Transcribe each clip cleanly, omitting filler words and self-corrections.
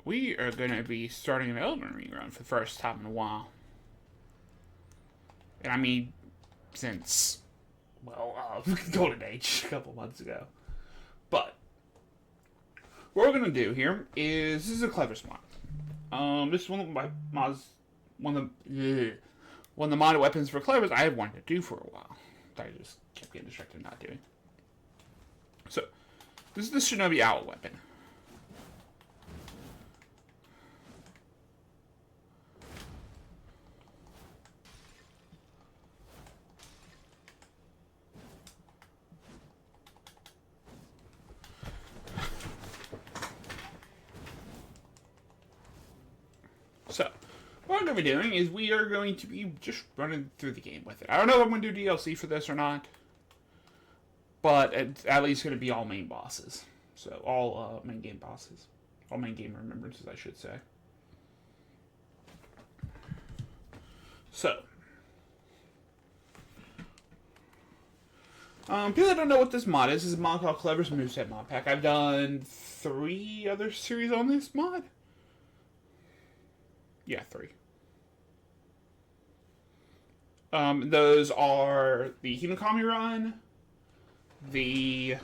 We are going to be starting an Elden Ring run for the first time in a while. And I mean, since, Golden Age a couple months ago. But, what we're going to do here is, this is a clever mod. This is one of my mods, one of the modded weapons for clevers I have wanted to do for a while. That I just kept getting distracted not doing. So, this is the Shinobi Owl weapon. So, what I'm going to be doing is we are going to be just running through the game with it. I don't know if I'm going to do DLC for this or not. But it's at least going to be all main bosses. So, all main game bosses. All main game remembrances, I should say. So. People that don't know what this mod is a mod called Clever's Moveset Mod Pack. I've done 3 other series on this mod. Yeah, 3. Those are the Hinokami run, the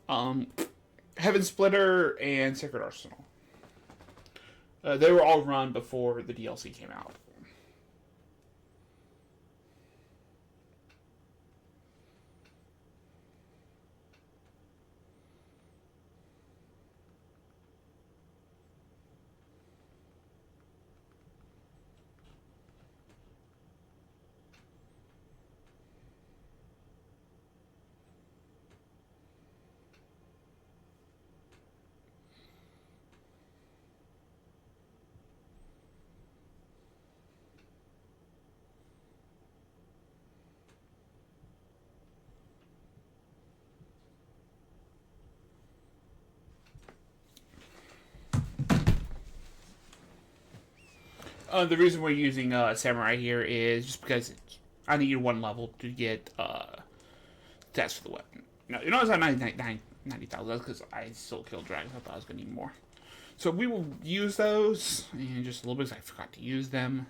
Heaven Splitter, and Sacred Arsenal. They were all run before the DLC came out. The reason we're using Samurai here is just because I need 1 level to get stats for the weapon. No, you notice I'm 90,000. That's because I still killed dragons. I thought I was going to need more. So we will use those, and just a little bit because I forgot to use them.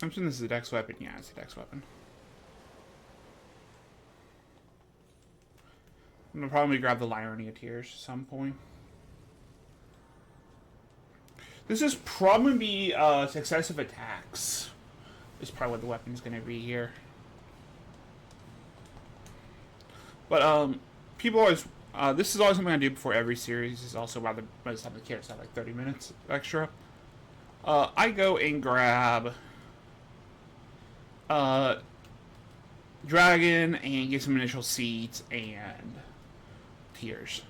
I'm assuming this is a dex weapon. Yeah, it's a dex weapon. I'm going to probably grab the Lyronia Tears at some point. This is probably successive attacks. Is probably what the weapon's going to be here. But, people always... this is always something I do before every series. This is also why most of the characters have like 30 minutes extra. I go and grab... Dragon and get some initial seeds and... Tears.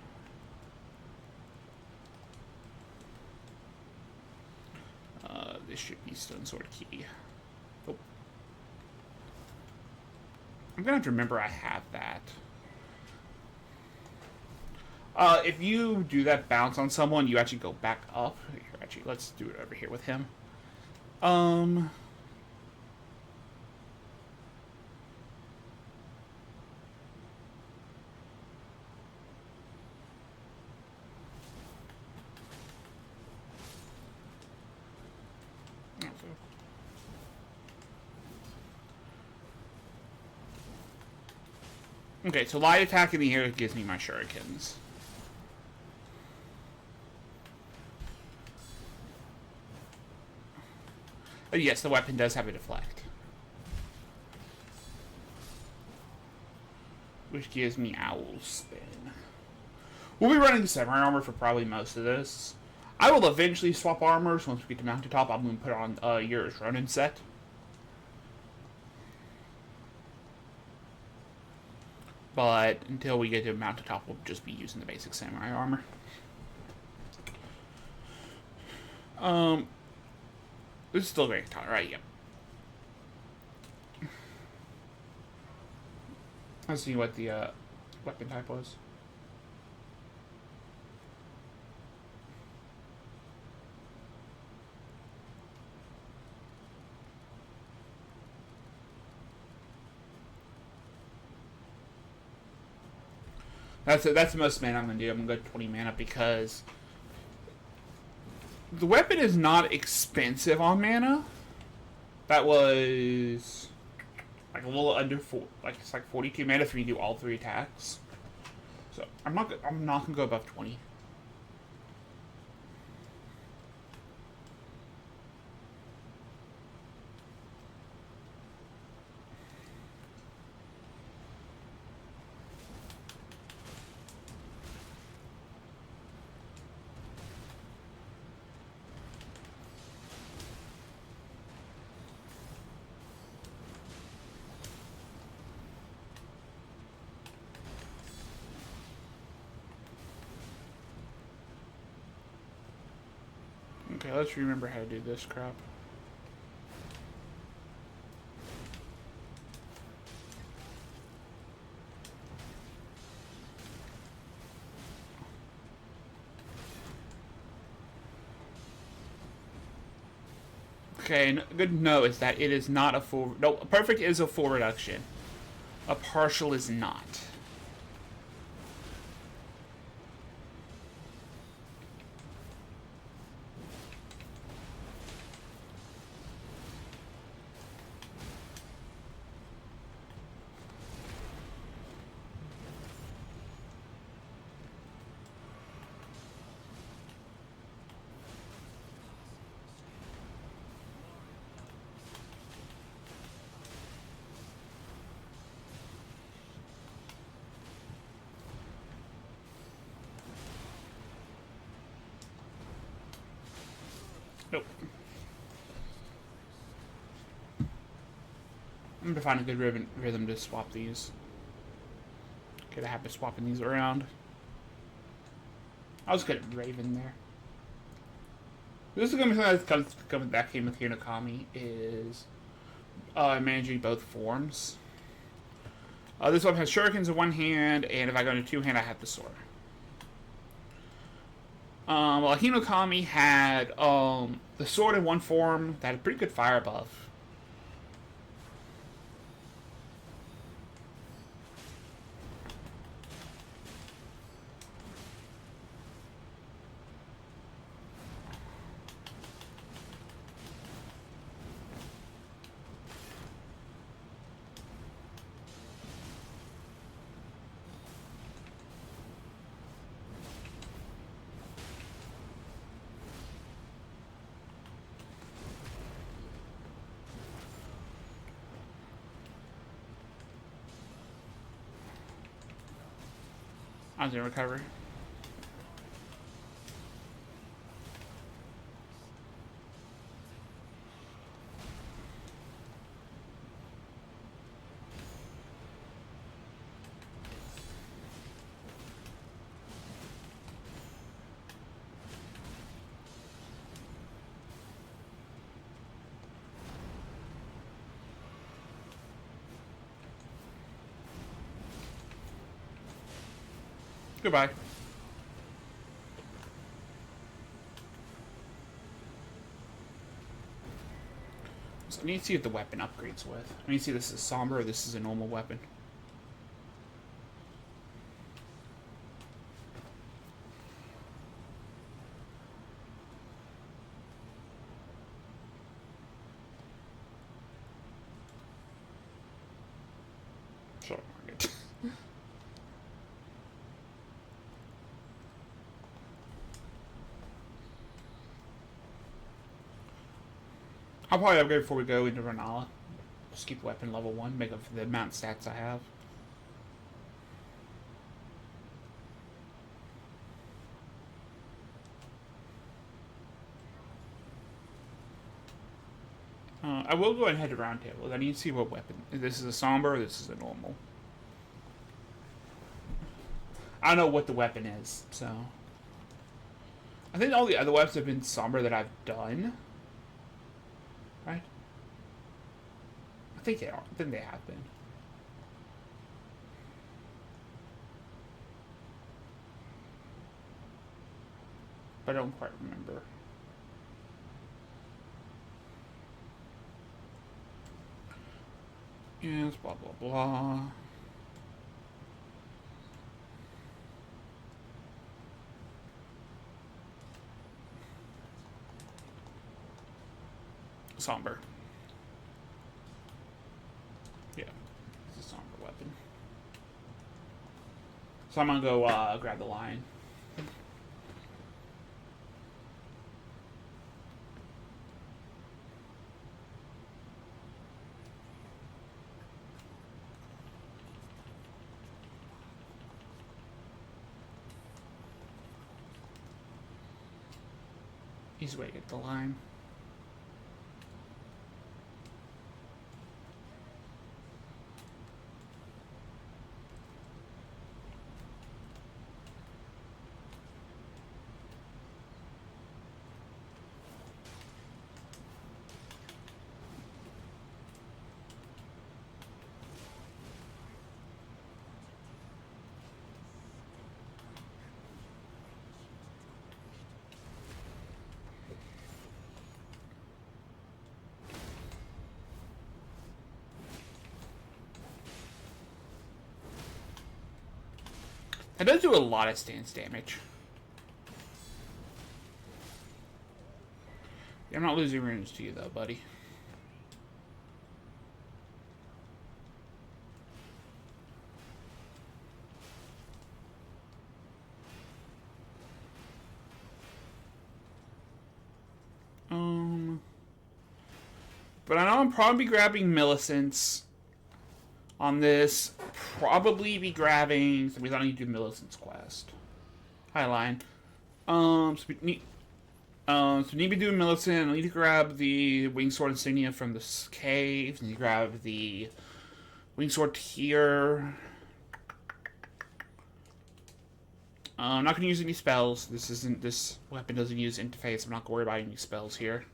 This should be Stone Sword Key. Oh. I'm gonna have to remember I have that. If you do that bounce on someone, you actually go back up. Here, actually, let's do it over here with him. Okay, so light attack in the air gives me my shurikens. But yes, the weapon does have a deflect. Which gives me Owl Spin. We'll be running Samurai armor for probably most of this. I will eventually swap armors once we get to Mountaintop. I'm going to put on Yura's Ronin set. But until we get to Mountaintop, we'll just be using the basic Samurai armor. This is still very Katana, right? Yep. Let's see what the weapon type was. That's the most mana I'm gonna do. I'm gonna go 20 mana because the weapon is not expensive on mana. That was like a little under it's like 42 mana if you do all 3 attacks. So I'm not gonna go above 20. Okay, let's remember how to do this crap. Okay, good to know is that it is not a full... No, a perfect is a full reduction. A partial is not. Nope. I'm gonna find a good rhythm to swap these. Get a habit of swapping these around. I was good at Raven there. This is gonna be something that came with Hinokami is managing both forms. This one has shurikens in one hand, and if I go into 2 hand, I have the sword. Well, Hinokami had the sword in one form that had a pretty good fire buff. I was in recovery. Goodbye. So I need to see what the weapon upgrades with. I need to see if this is somber or this is a normal weapon. Sure. I'll probably upgrade before we go into Renala. Just keep weapon level 1, make up for the amount of stats I have. I will go ahead and head to round table. I need to see what weapon. If this is a somber or this is a normal. I don't know what the weapon is, so. I think all the other weapons have been somber that I've done. Right? I think they are. I think they have been. But I don't quite remember. Yes, blah, blah, blah. somber. Yeah, it's a somber weapon. So I'm gonna go grab the lion. Easy way to get the lion. It does do a lot of stance damage. I'm not losing runes to you, though, buddy. But I know I'm probably grabbing Millicent's on this. Probably be grabbing... So we don't need to do Millicent's quest. Hi, Lion. So we need... so we need to be doing Millicent. I need to grab the Wingsword insignia from the caves. I need to grab the Wingsword here. I'm not going to use any spells. This weapon doesn't use interface. I'm not going to worry about any spells here.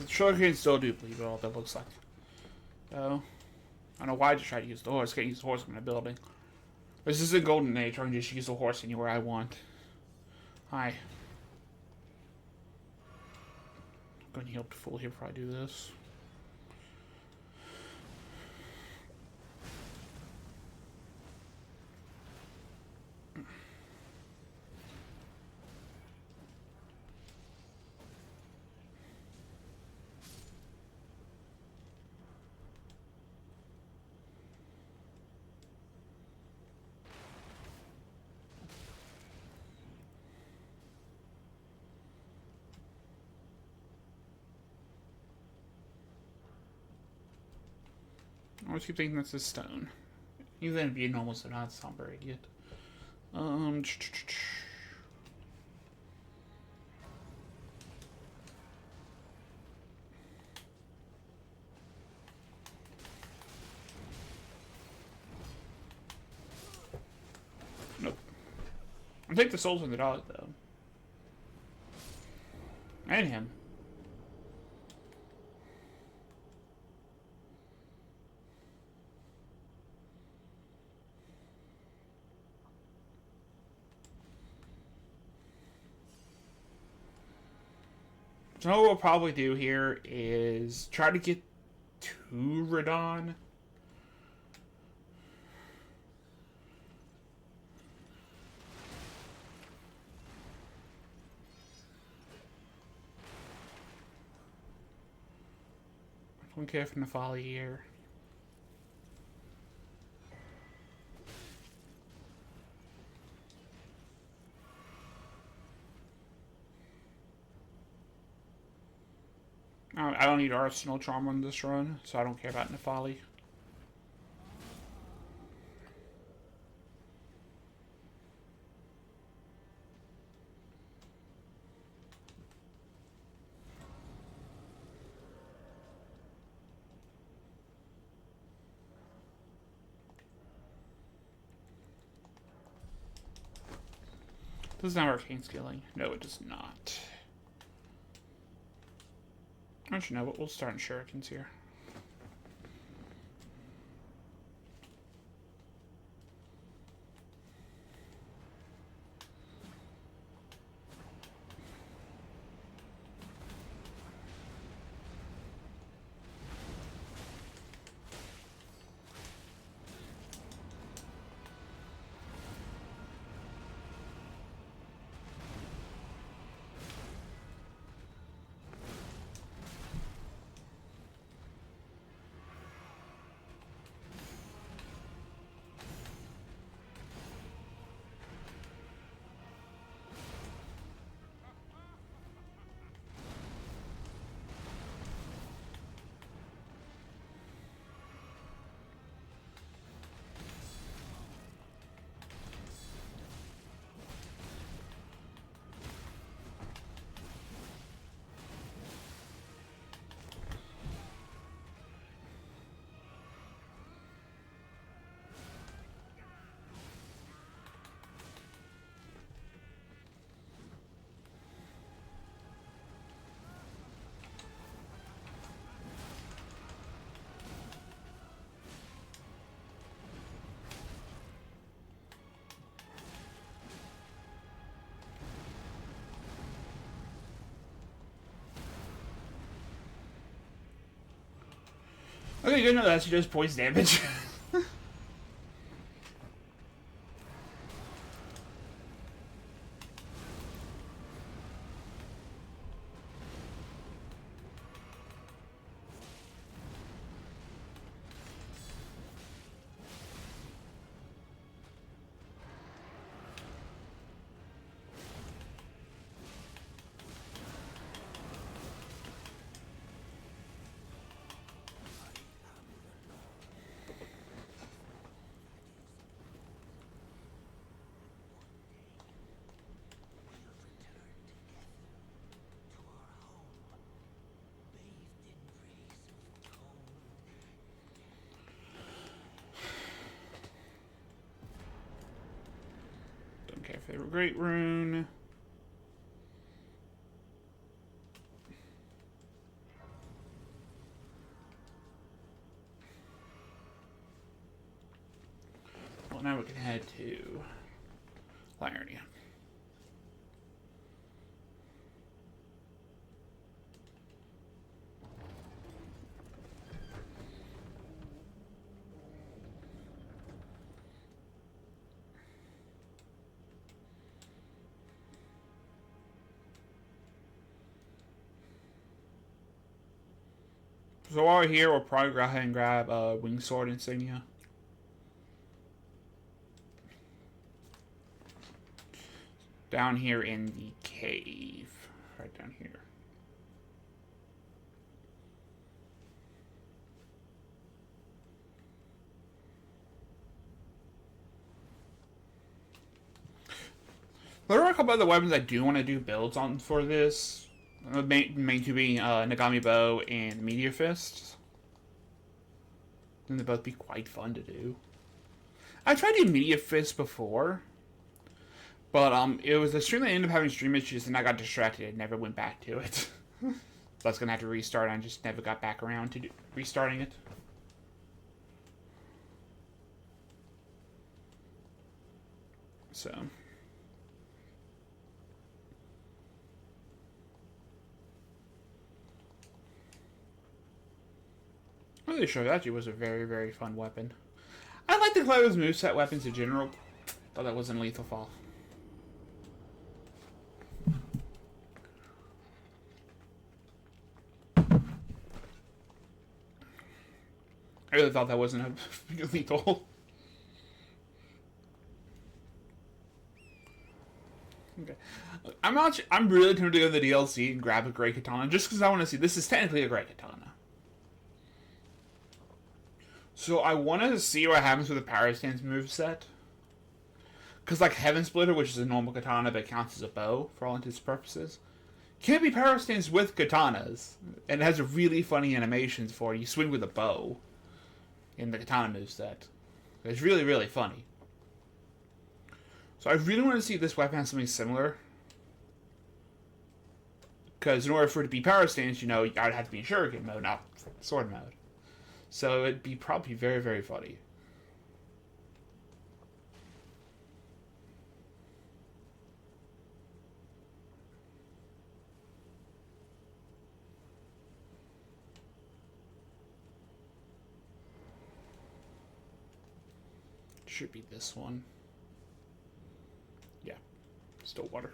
Sugar can still do bleed all that looks like. So, I don't know why I just try to use the horse. I can't use the horse in my building. This is a golden age. I can just use the horse anywhere I want. Hi. I'm going to heal up to full here before I do this. I always keep thinking that's a stone. Even then, it'd be an almost a not somber idiot. Nope. I'll take the souls in the dog, though. And him. So what we'll probably do here is try to get to Radon. I don't care for Nefali here. I don't need Arsenal Charm on this run, so I don't care about Nefali. Does not have arcane scaling. No, it does not. Don't you know what? We'll start in shurikens here. Okay, good. No, that's just poison damage. Okay, favorite great rune. Well, now we can head to Liurnia. So while we're here, we'll probably go ahead and grab a wing sword insignia. Down here in the cave. Right down here. There are a couple other weapons I do want to do builds on for this. The main two being Nagami Bow and Meteor Fist. And they both be quite fun to do. I tried to do Meteor Fist before. But it was a stream that ended up having stream issues and I got distracted and never went back to it. So I was going to have to restart and I just never got back around to restarting it. So... I'm really sure that actually was a very, very fun weapon. I like the Cloud's moveset weapons in general. Thought that wasn't lethal fall. I really thought that wasn't a lethal. Okay. I'm really tempted to go to the DLC and grab a Great Katana just because I want to see. This is technically a Great Katana. So I want to see what happens with the Power Stance moveset. Because, like, Heaven Splitter, which is a normal katana but counts as a bow for all intents and purposes, can be Power Stance with katanas. And it has a really funny animations for you swing with a bow in the katana moveset. It's really, really funny. So I really want to see if this weapon has something similar. Because in order for it to be Power Stance, you know, I'd have to be in Shuriken mode, not Sword mode. So it'd be probably very, very funny. Should be this one. Yeah. Still water.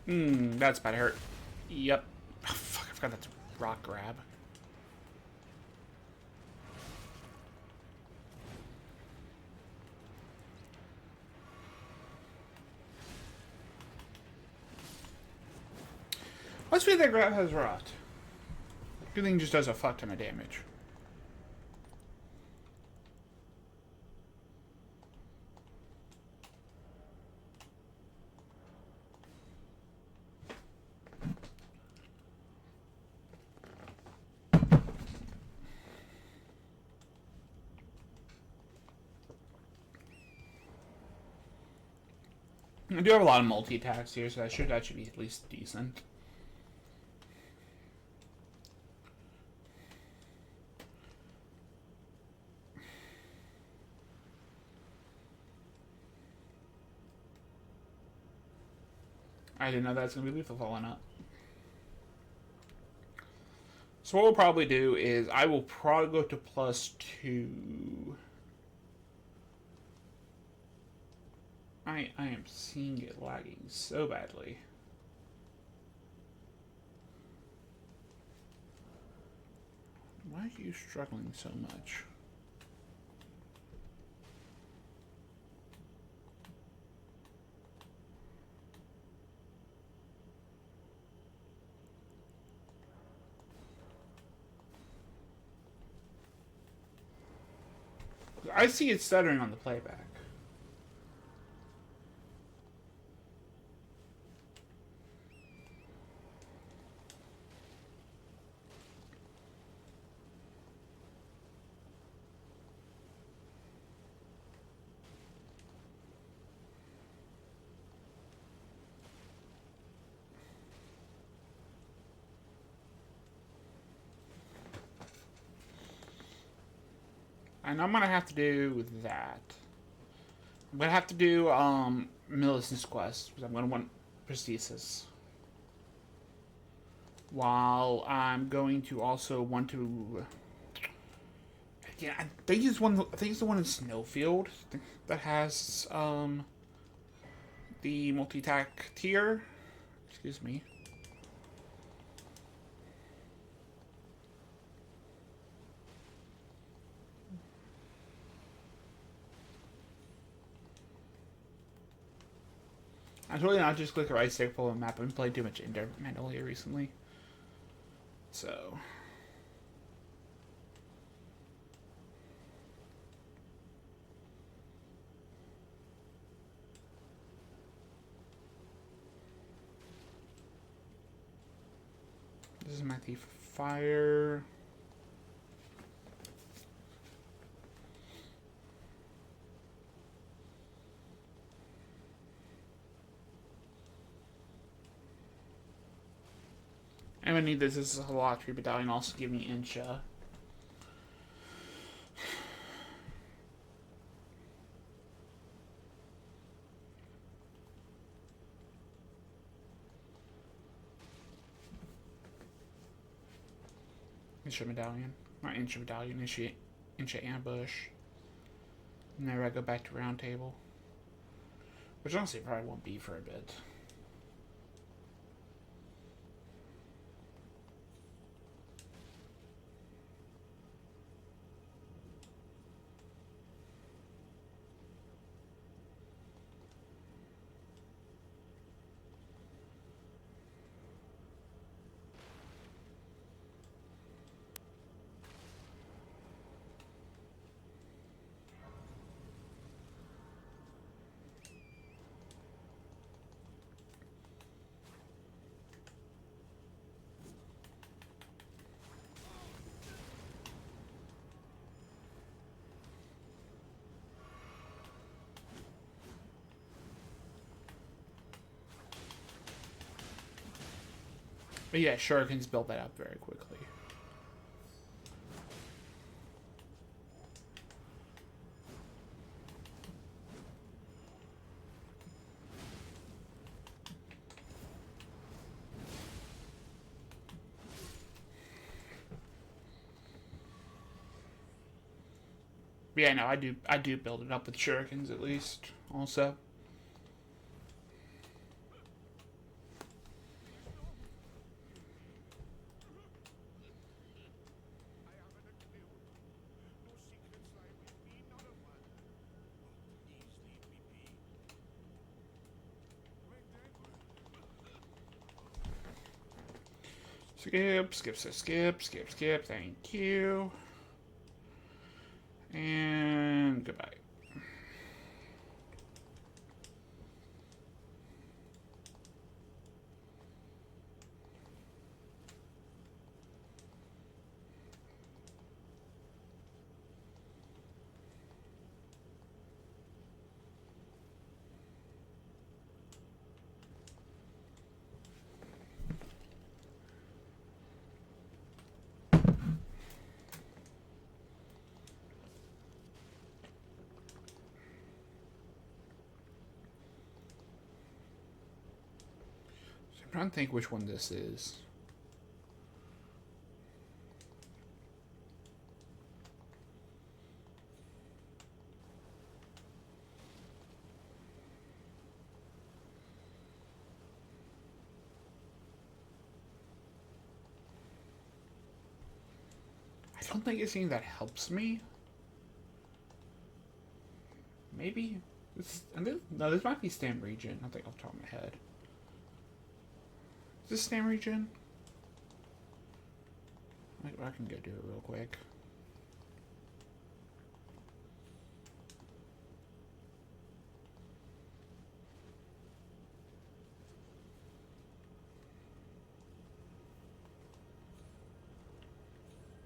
That's about to hurt. Yep. Oh, fuck, I forgot that's a rock grab. Let's see that grab has rot. Good thing just does a fuck ton of damage. I do have a lot of multi-attacks here, so that should be at least decent. I didn't know that's going to be lethal falling up. So what we'll probably do is I will probably go to +2. I am seeing it lagging so badly. Why are you struggling so much? I see it stuttering on the playback. And I'm gonna have to do that. I'm gonna have to do Millicent's quest because I'm gonna want prosthesis. While I'm going to also want to. Yeah, I think it's one. I think it's the one in Snowfield that has the multi-attack tier. Excuse me. I'm really not just click the right stick, pull the map. I've been playing too much Ender manually recently. So. This is my Thief of Fire. I'm gonna need this. This is a Halotri Battalion. Also give me Incha. Incha Medallion. Not Incha Medallion, Incha Ambush. And then I go back to Round Table. Which honestly probably won't be for a bit. But yeah, Shurikens build that up very quickly. But yeah, no, I do build it up with Shurikens at least, also. Skip. Thank you. And goodbye. I'm trying to think which one this is. I don't think it's anything that helps me. Maybe? No, this might be Stam Region. I think off the top of my head. Is this Stam Region? I can go do it real quick.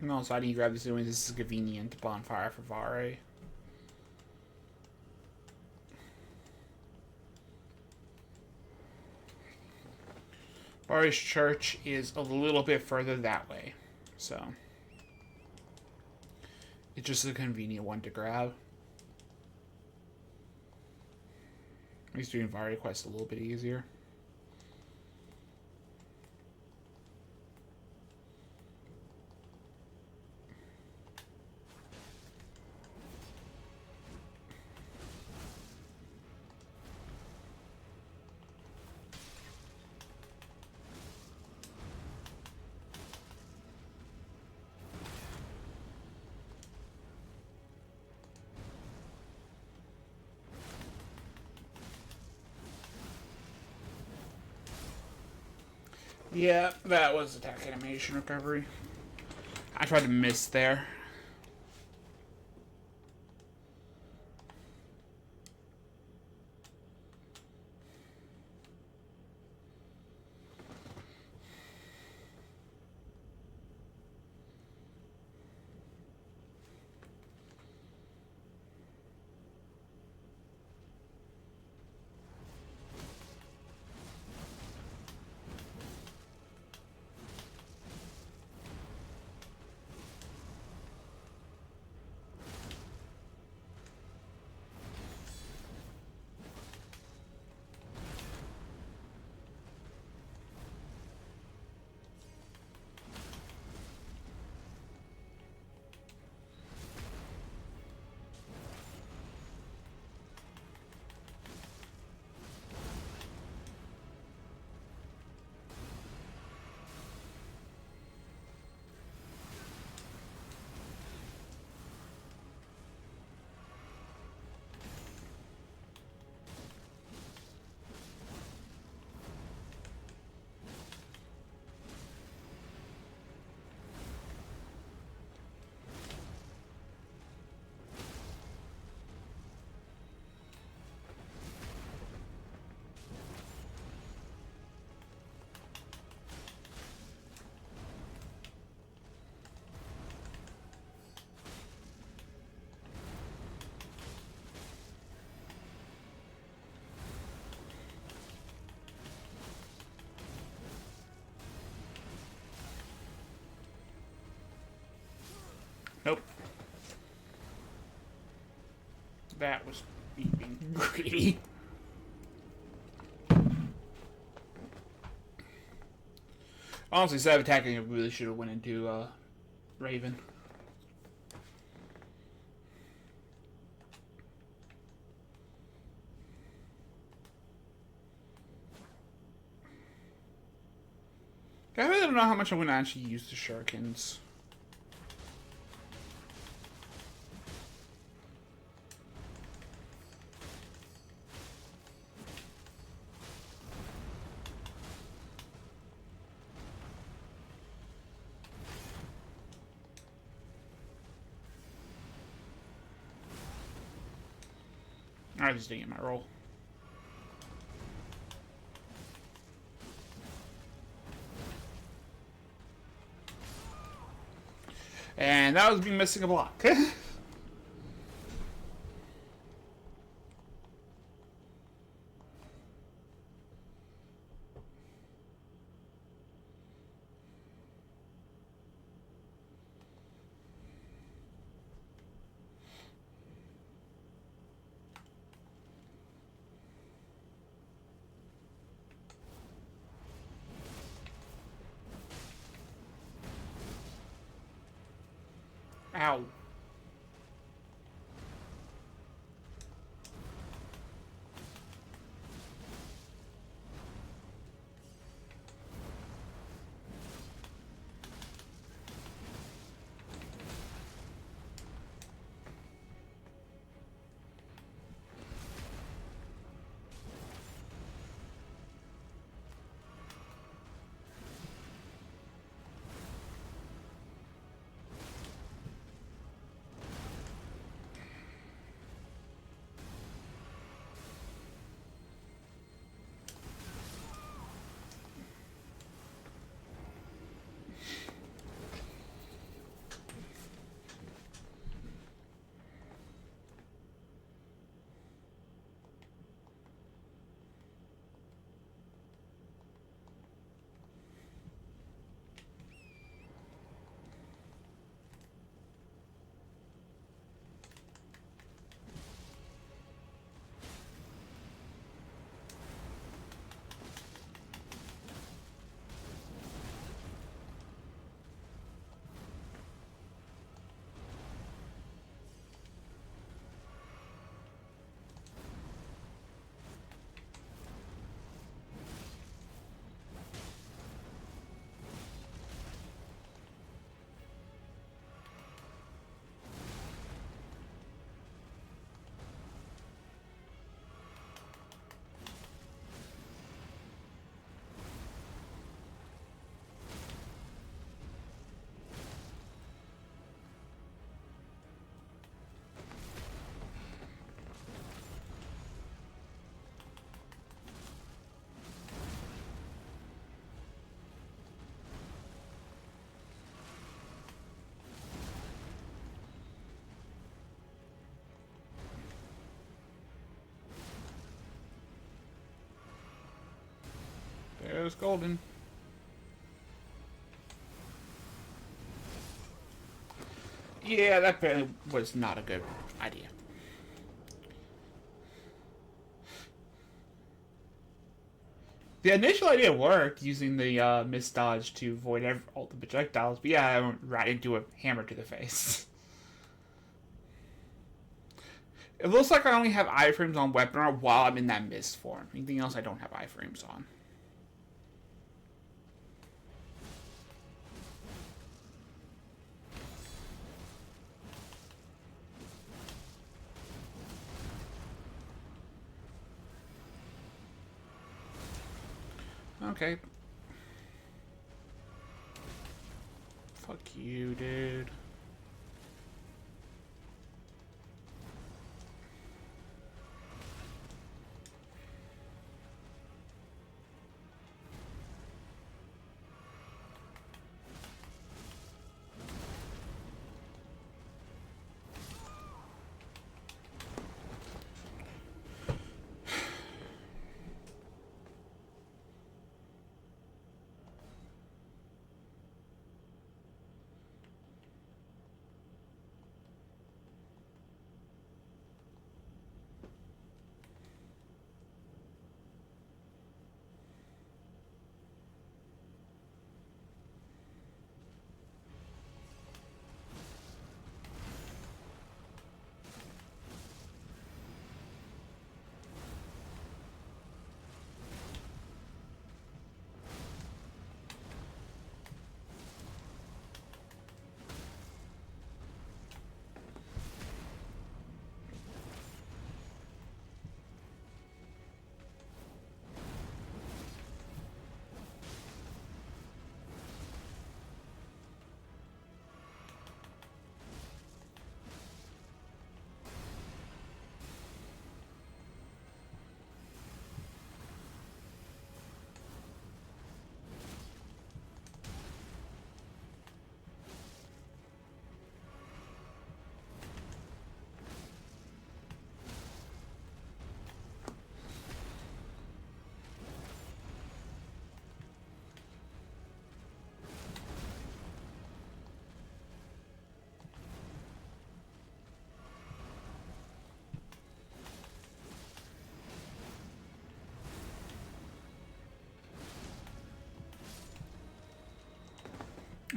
And also, I need to grab this doing. This is a convenient bonfire for Vare. Vare's church is a little bit further that way, so it's just a convenient one to grab. Makes doing Vare quest a little bit easier. Yeah, that was attack animation recovery. I tried to miss there. Nope. That was being greedy. Honestly, instead of attacking, I really should have went into Raven. I really don't know how much I'm going to actually use the shurikens. I just didn't get my roll. And that was me missing a block. Ow. goes golden. Yeah, that apparently was not a good idea. The initial idea worked, using the mist dodge to avoid all the projectiles, but yeah, I went right into a hammer to the face. It looks like I only have iframes on weapon art while I'm in that mist form. Anything else I don't have iframes on. Okay. Fuck you, dude.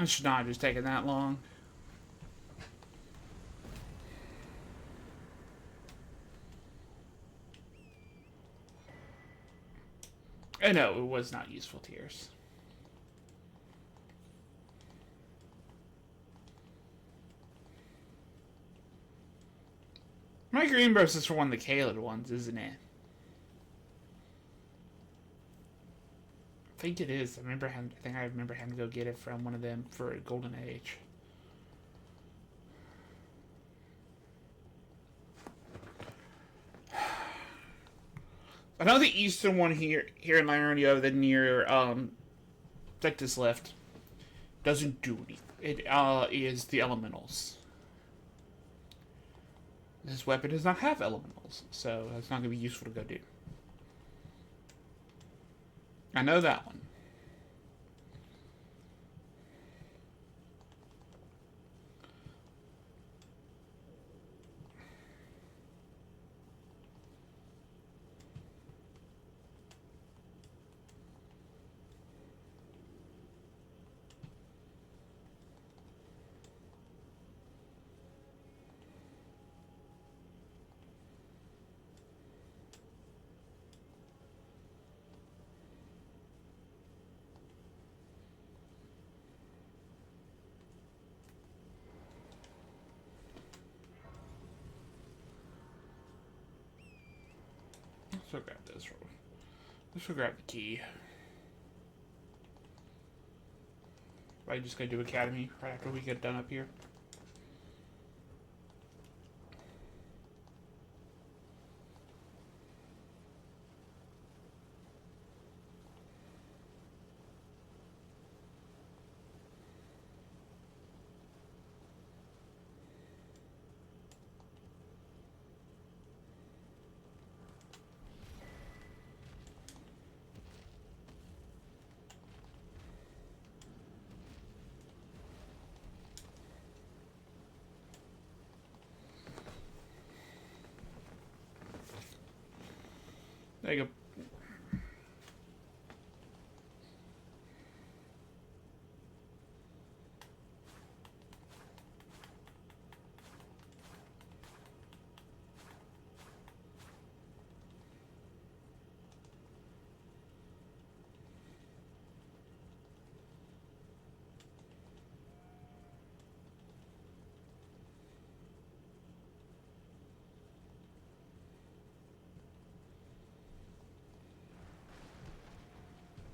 It should not have just taken that long. No, it was not useful tears. My green burst is for one of the Kaled ones, isn't it? I think it is. I remember having to go get it from one of them for Golden Age. I know the eastern one here in Lyronia, the near Tectus Lift, doesn't do anything. It is the elementals. This weapon does not have elementals, so that's not going to be useful to go do. I know that one. Let's grab this roll. Let's grab the key. I just gotta do Academy right after we get done up here. There you go.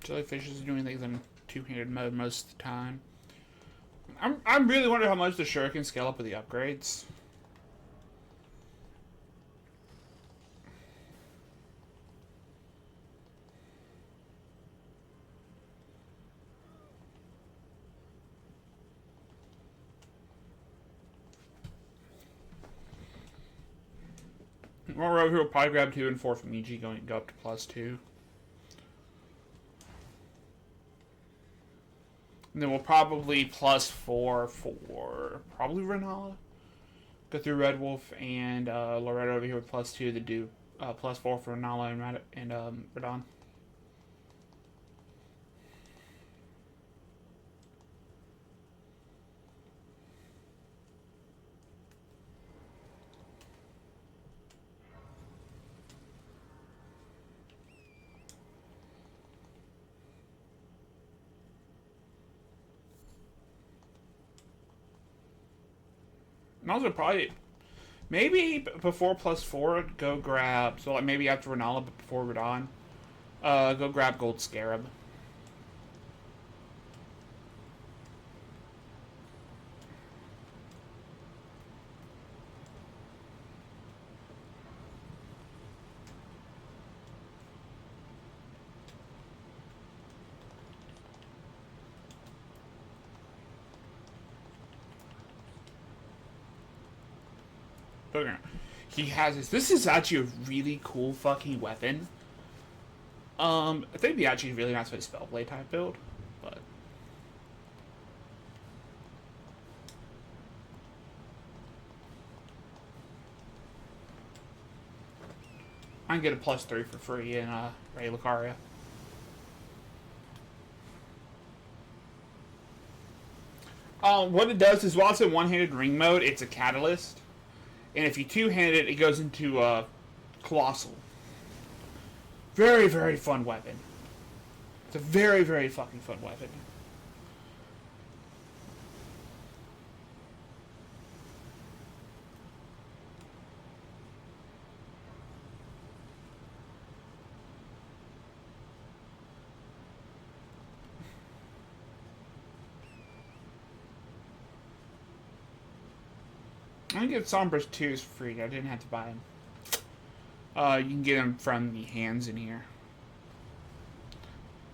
Jellyfish is doing things in two-handed mode most of the time. I'm really wondering how much the shuriken scale up with the upgrades. We're over here, we'll probably grab 2 and 4 from EG, go up to +2. And then we'll probably +4 for probably Renala. Go through Red Wolf and Loretta over here with +2 to do +4 for Renala and Radon. And also probably, maybe before +4, go grab, so like maybe after Renala but before Radon, go grab Gold Scarab. He has this. This is actually a really cool fucking weapon. I think it'd be actually really nice for a Spellblade type build, but I can get a +3 for free in Ray Lucaria. What it does is while it's in one-handed ring mode, it's a catalyst. And if you two-hand it, it goes into Colossal. Very, very fun weapon. It's a very, very fucking fun weapon. I can get Sombras 2s for free. I didn't have to buy them. You can get them from the hands in here.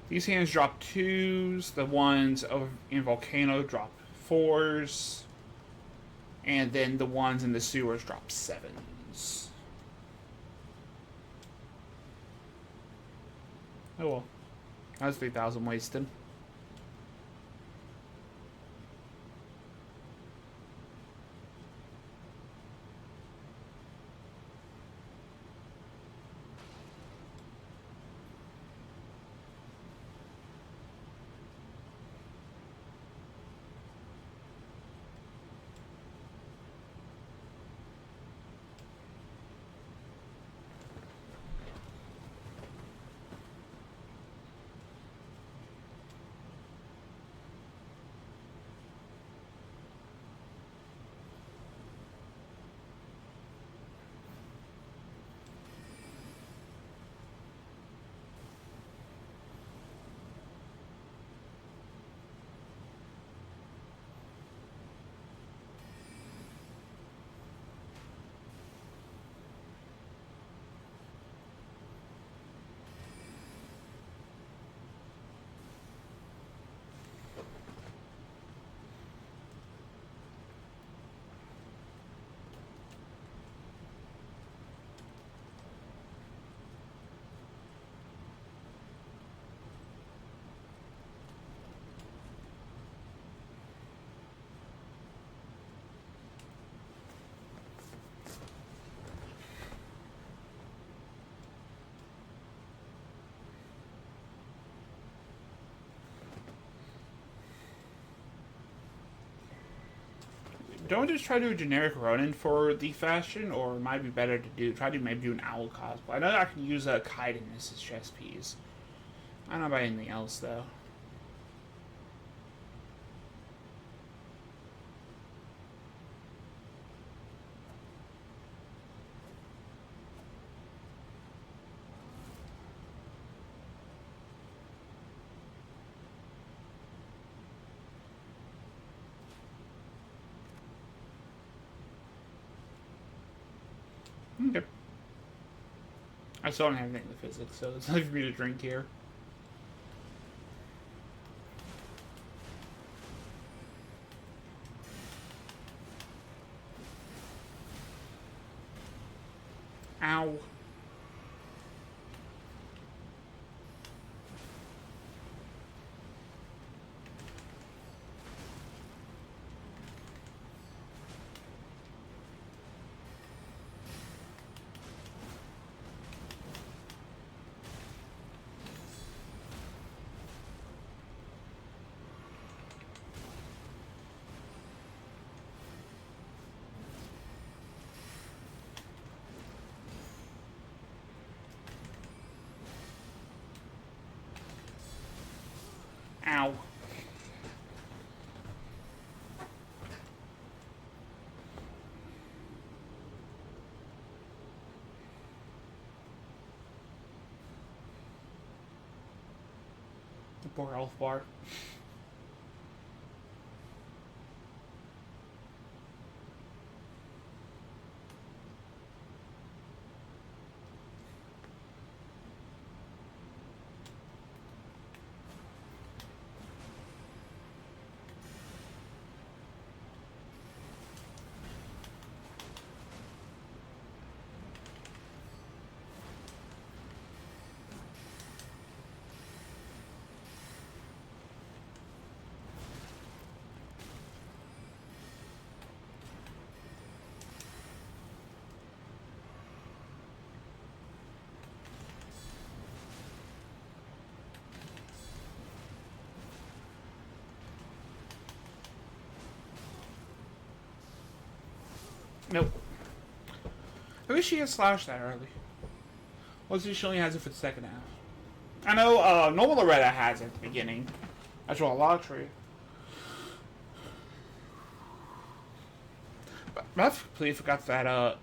These hands drop 2s. The ones in Volcano drop 4s. And then the ones in the sewers drop 7s. Oh well. That was 3,000 wasted. Don't just try to do a generic Ronin for the fashion, or it might be better to try to maybe do an owl cosplay. I know I can use a Kaiden as his chest piece. I don't know about anything else though. Okay. I still don't have anything in the physics, so it's nothing for me to drink here. Ow. Ow. The poor health bar. Nope. I wish she had slashed that early. Let's see, she only has it for the second half. I know normal Loretta has it at the beginning. That's what a lot of tree. But I completely forgot that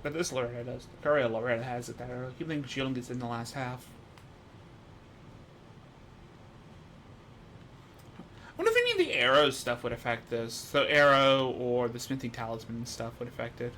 but this Loretta does. The Courier Loretta has it that early. I keep thinking she only gets in the last half. I wonder if any of the arrow stuff would affect this. So arrow or the smithing talisman stuff would affect it.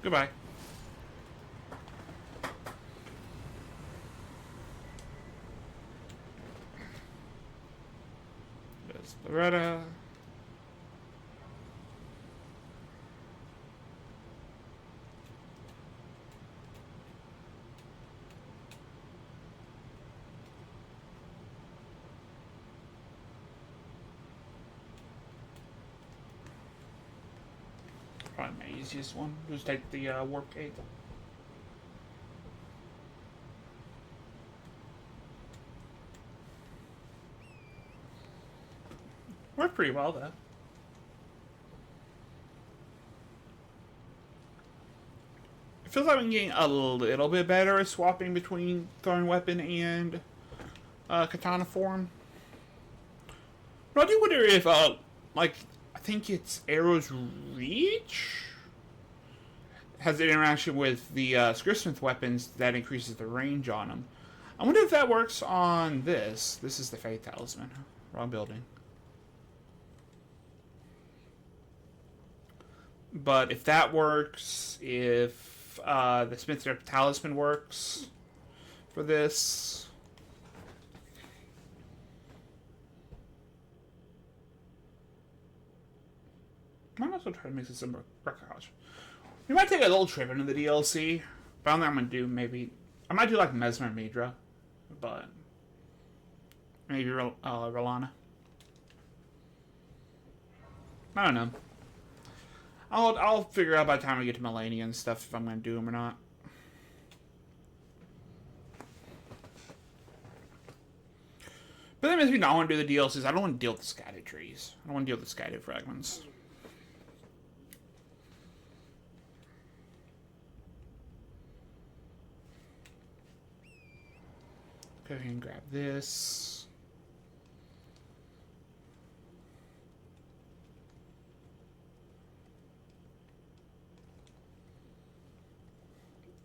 Goodbye. There's Loretta. Probably my easiest one. Just take the warp gate. Worked pretty well though. feels like I'm getting a little bit better at swapping between throwing weapon and katana form. But I do wonder if, like, I think it's Arrow's Reach has an interaction with the Skrismith weapons that increases the range on them. I wonder if that works on this. This is the Faith Talisman. Wrong building. But if that works, if the Smith Talisman works for this. I might also try to make this some record college. We might take a little trip into the DLC. But I don't think I'm going to do maybe... I might do like Mesmer and Midra. But... maybe Rolana. I don't know. I'll figure out by the time we get to Melania and stuff if I'm going to do them or not. But that makes me not want to do the DLCs. I don't want to deal with the scattered trees. I don't want to deal with the scattered fragments. Go ahead and grab this.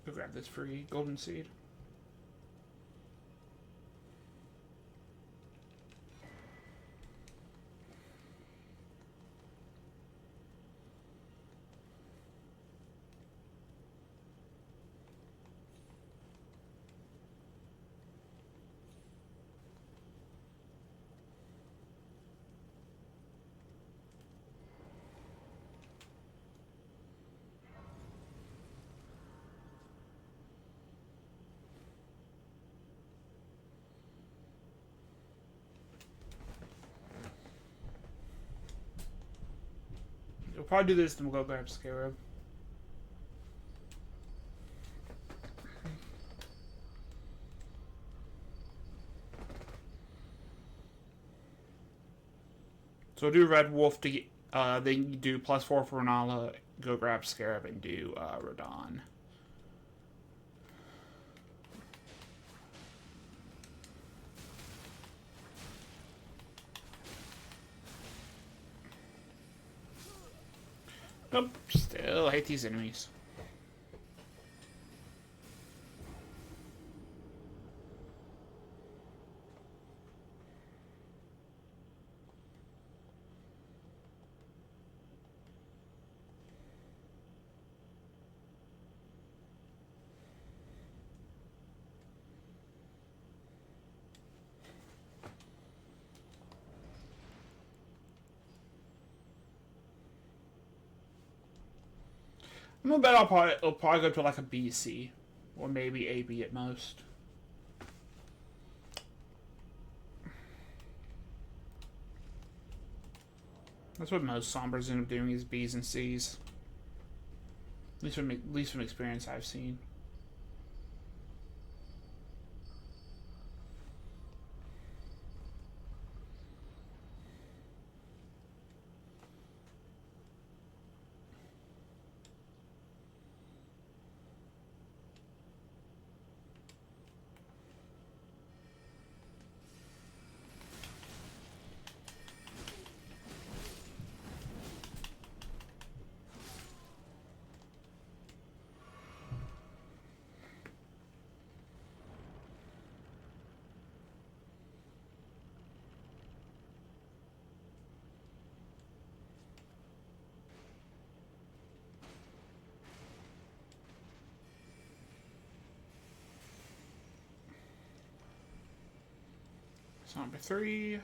Go grab this free golden seed. We'll probably do this, then we'll go grab Scarab. So we'll do Red Wolf to get, then you do +4 for Renala, go grab Scarab, and do Rodon. Nope, still hate these enemies. I'm gonna bet it'll probably go to like a BC. Or maybe AB at most. That's what most Sombras end up doing, is Bs and Cs. At least from experience I've seen. Number 3.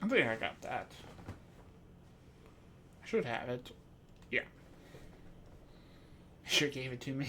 I think I got that. I should have it. Yeah. Sure gave it to me.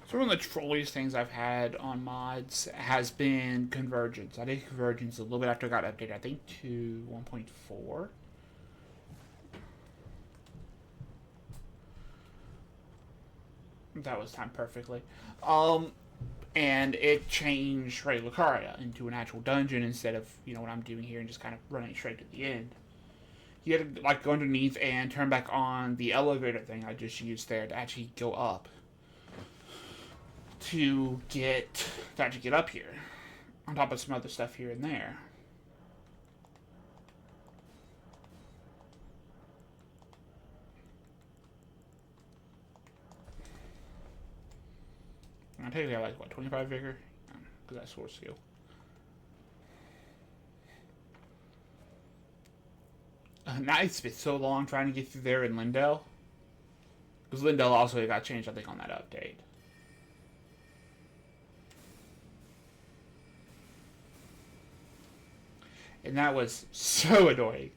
So one of the trolliest things I've had on mods has been Convergence. I did Convergence a little bit after it got updated, I think to 1.4. That was timed perfectly. And it changed Ray Lucaria into an actual dungeon instead of, what I'm doing here and just kind of running straight to the end. You had to like go underneath and turn back on the elevator thing I just used there to actually go up. To actually get up here. On top of some other stuff here and there. I technically have like, 25 vigor? Because that's sword skill. Now it's been so long trying to get through there in Lindell. Because Lindell also got changed, I think, on that update. And that was so annoying.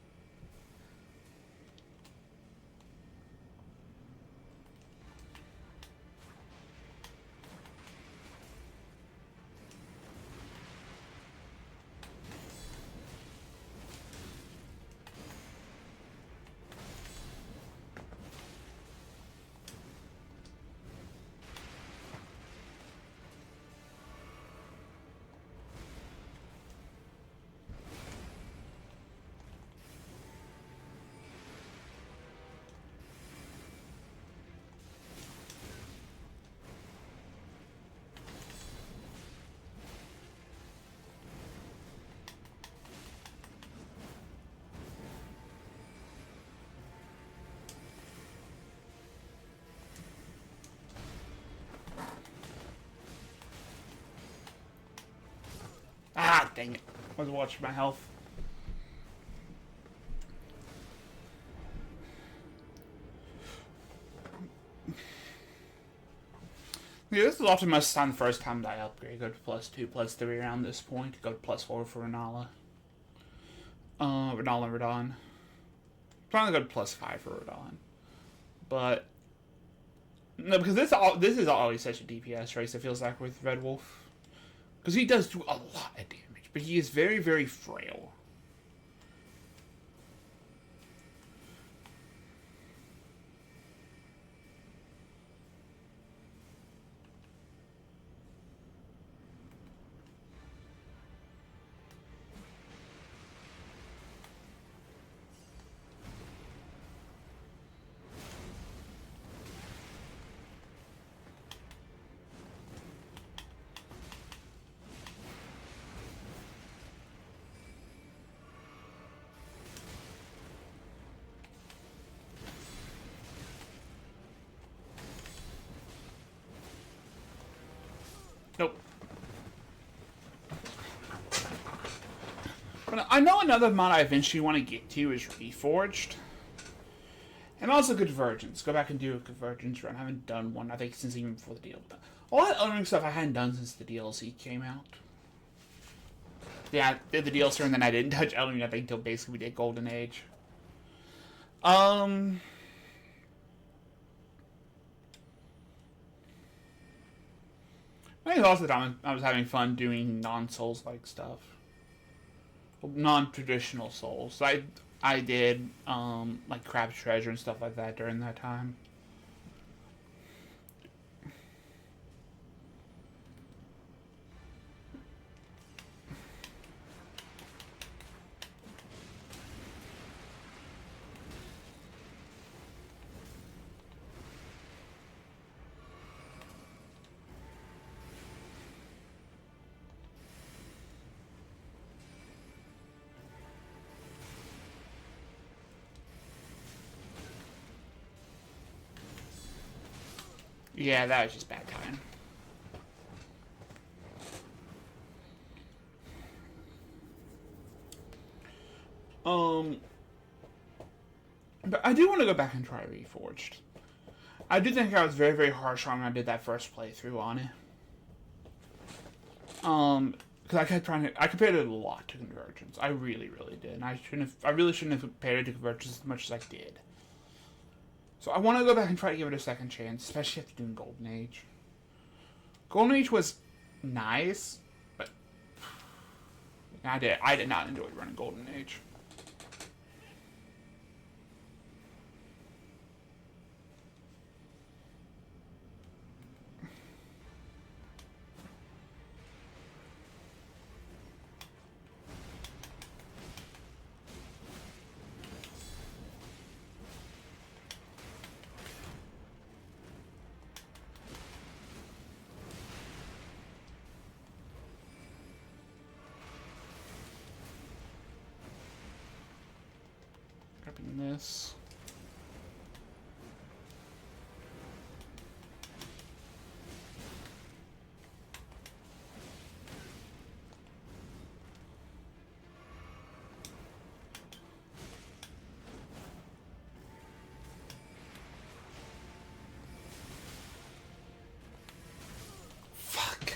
Ah, dang it. I was watching my health. Yeah, this is often my son first time that I upgrade. Go to +2, +3 around this point. Go to +4 for Renala. Renala and Radon. Probably go to +5 for Radon. But no, because this is always such a DPS race, it feels like, with Red Wolf. Because he does do a lot of damage, but he is very, very frail. Nope. But I know another mod I eventually want to get to is Reforged. And also Convergence. Go back and do a Convergence run. I haven't done one, I think, since even before the DLC. A lot of Elden stuff I hadn't done since the DLC came out. Yeah, I did the DLC and then I didn't touch Elden, I think, until basically we did Golden Age. I think also the time I was having fun doing non-Souls-like stuff. Non-traditional Souls. I did, like, Crab Treasure and stuff like that during that time. Yeah, that was just bad time. But I do want to go back and try Reforged. I do think I was very, very harsh on when I did that first playthrough on it. Because I kept trying to, I compared it a lot to Convergence. I really, really did. And I really shouldn't have compared it to Convergence as much as I did. So I want to go back and try to give it a second chance, especially after doing Golden Age. Golden Age was nice, but I did not enjoy running Golden Age. Grabbing this. Fuck.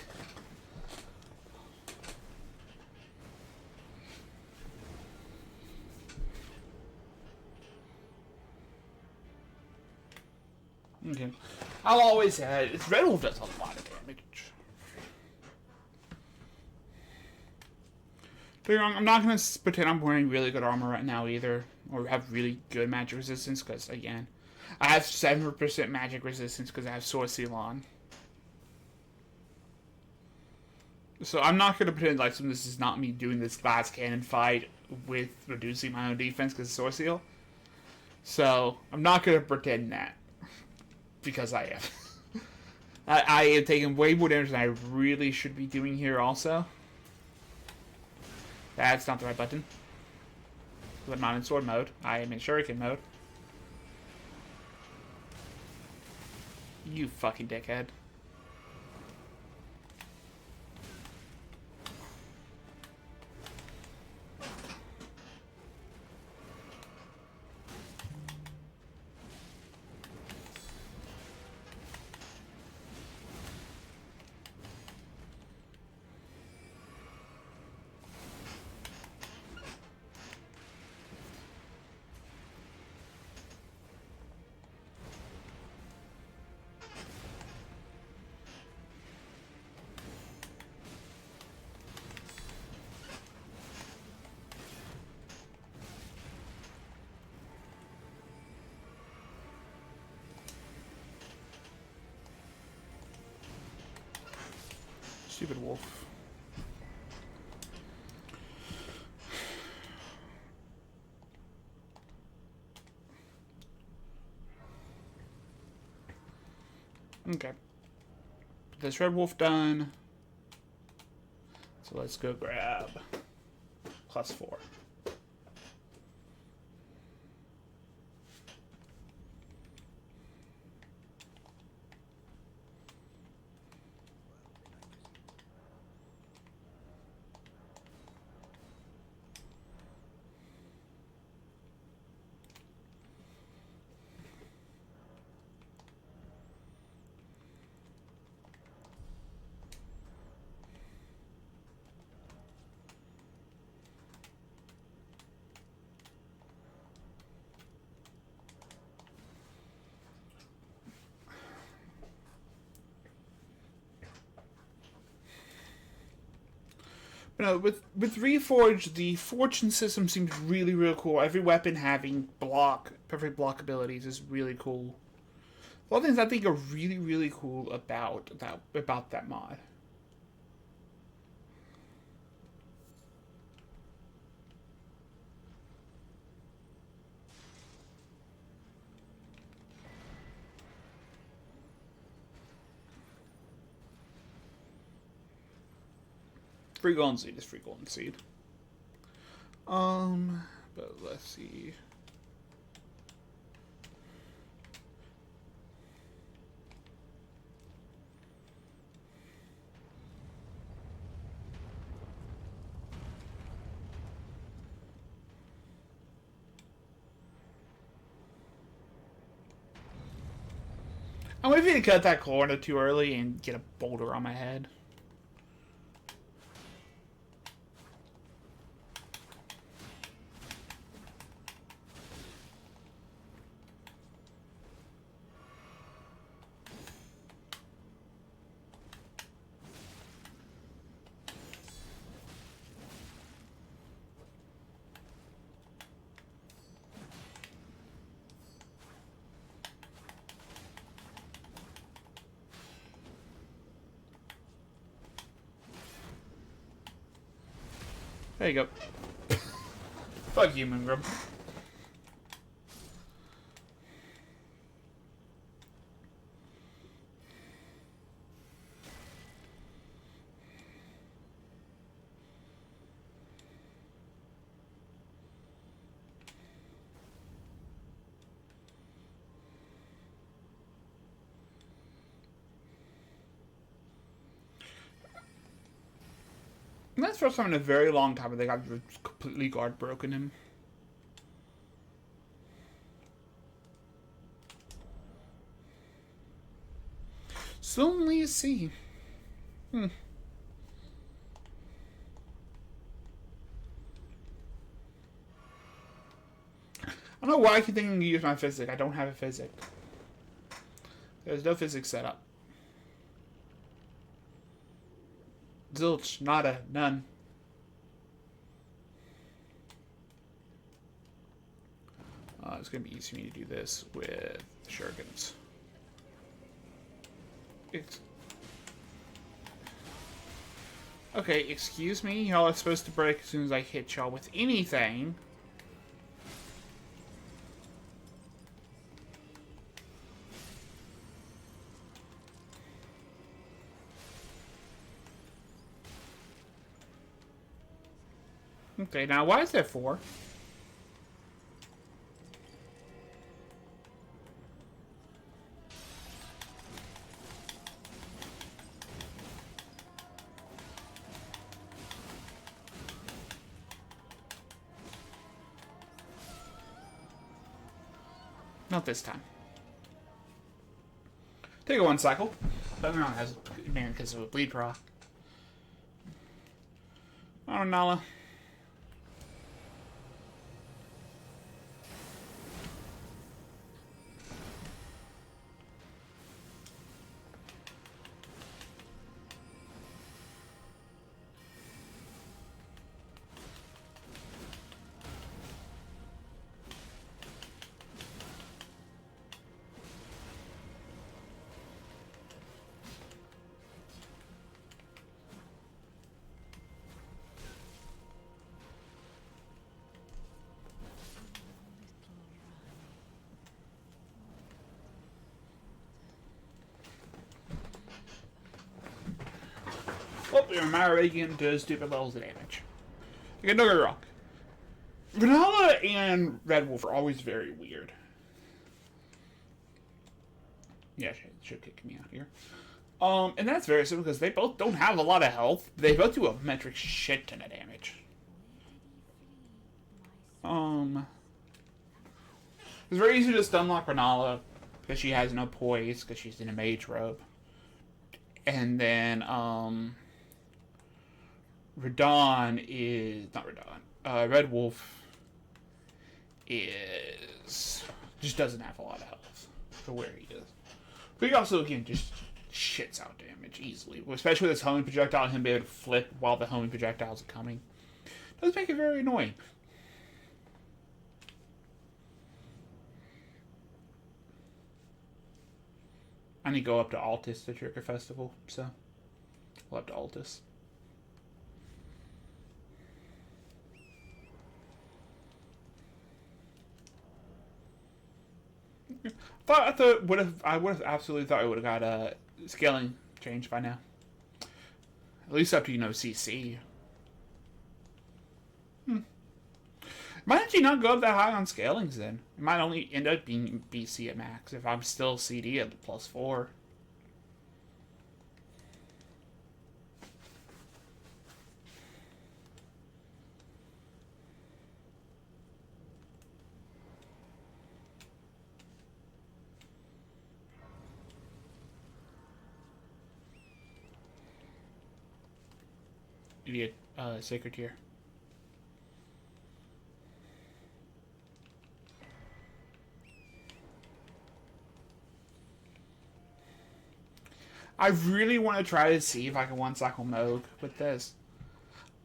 Okay. I'll always say that Red Wolf does a lot of damage. I'm not going to pretend I'm wearing really good armor right now either, or have really good magic resistance, because, again, I have 7% magic resistance because I have Sword Seal on. So I'm not going to pretend like this is not me doing this glass cannon fight with reducing my own defense because of Sword Seal. So I'm not going to pretend that, because I am. I am taking way more damage than I really should be doing here also. That's not the right button. I'm not in sword mode. I am in shuriken mode. You fucking dickhead. Stupid wolf. Okay. This red wolf done. So let's go grab +4. But no, with Reforged, the fortune system seems really, really cool. Every weapon having perfect block abilities is really cool. A lot of things I think are really, really cool about that mod. Free golden seed is free golden seed. But let's see. I'm waiting to cut that corner too early and get a boulder on my head. There you go. Fuck you, Moongrub. And that's the first time in a very long time they got completely guard broken him. So only a C. I don't know why I keep thinking to use my physic. I don't have a physic. There's no physics set up. Zilch, nada, none. It's going to be easy for me to do this with shurikens. Okay, excuse me. Y'all are supposed to break as soon as I hit y'all with anything. Okay, now why is there 4? Not this time. Take a 1 cycle. But no, has man because of a bleed proc. Oh, Nala. Oh, you're already getting to stupid levels of damage. Okay, don't get me wrong. Vanilla and Red Wolf are always very weird. Yeah, it should kick me out here. And that's very simple because they both don't have a lot of health. They both do a metric shit ton of damage. It's very easy to stun lock Renala because she has no poise because she's in a mage robe. And then, Red Wolf just doesn't have a lot of health for where he is. But he also, again, just shits out damage easily. Especially with his homing projectile and him being able to flip while the homing projectiles are coming. It does make it very annoying. I need to go up to Altus, the Trigger Festival, so we'll up to Altus. I would have absolutely thought I would have got a scaling change by now. At least up to, CC. Might actually not go up that high on scalings then. It might only end up being BC at max if I'm still CD at +4. Idiot, Sacred Tier. I really want to try to see if I can 1-cycle Moog with this.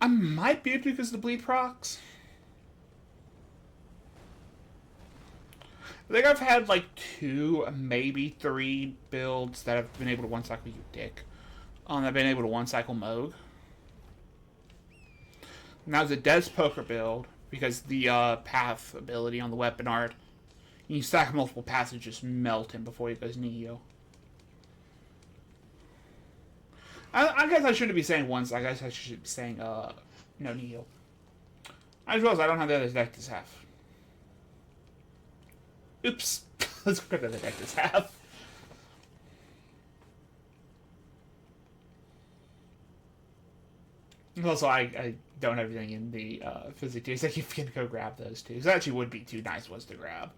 I might be able to because of the bleed procs. I think I've had like 2, maybe 3 builds that have been able to 1-cycle you dick. I've been able to 1-cycle Moog. Now it's a Des Poker build because the path ability on the weapon art. You stack multiple paths and just melt him before he goes Neo. I guess I shouldn't be saying once. I guess I should be saying no Neo. I just realized I don't have the other deck to have. Oops. Let's grab the other deck to have. Also, I don't have everything in the physics tiers. I keep going to go grab those two. That actually would be two nice ones to grab.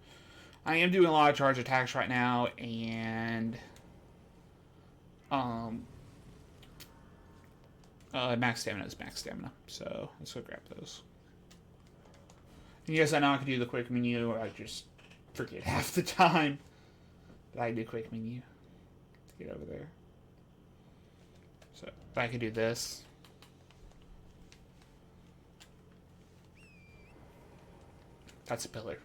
I am doing a lot of charge attacks right now, and max stamina is max stamina. So let's go grab those. And yes, I know I can do the quick menu, or I just forget half the time that I do quick menu to get over there. So I can do this. That's a pillar.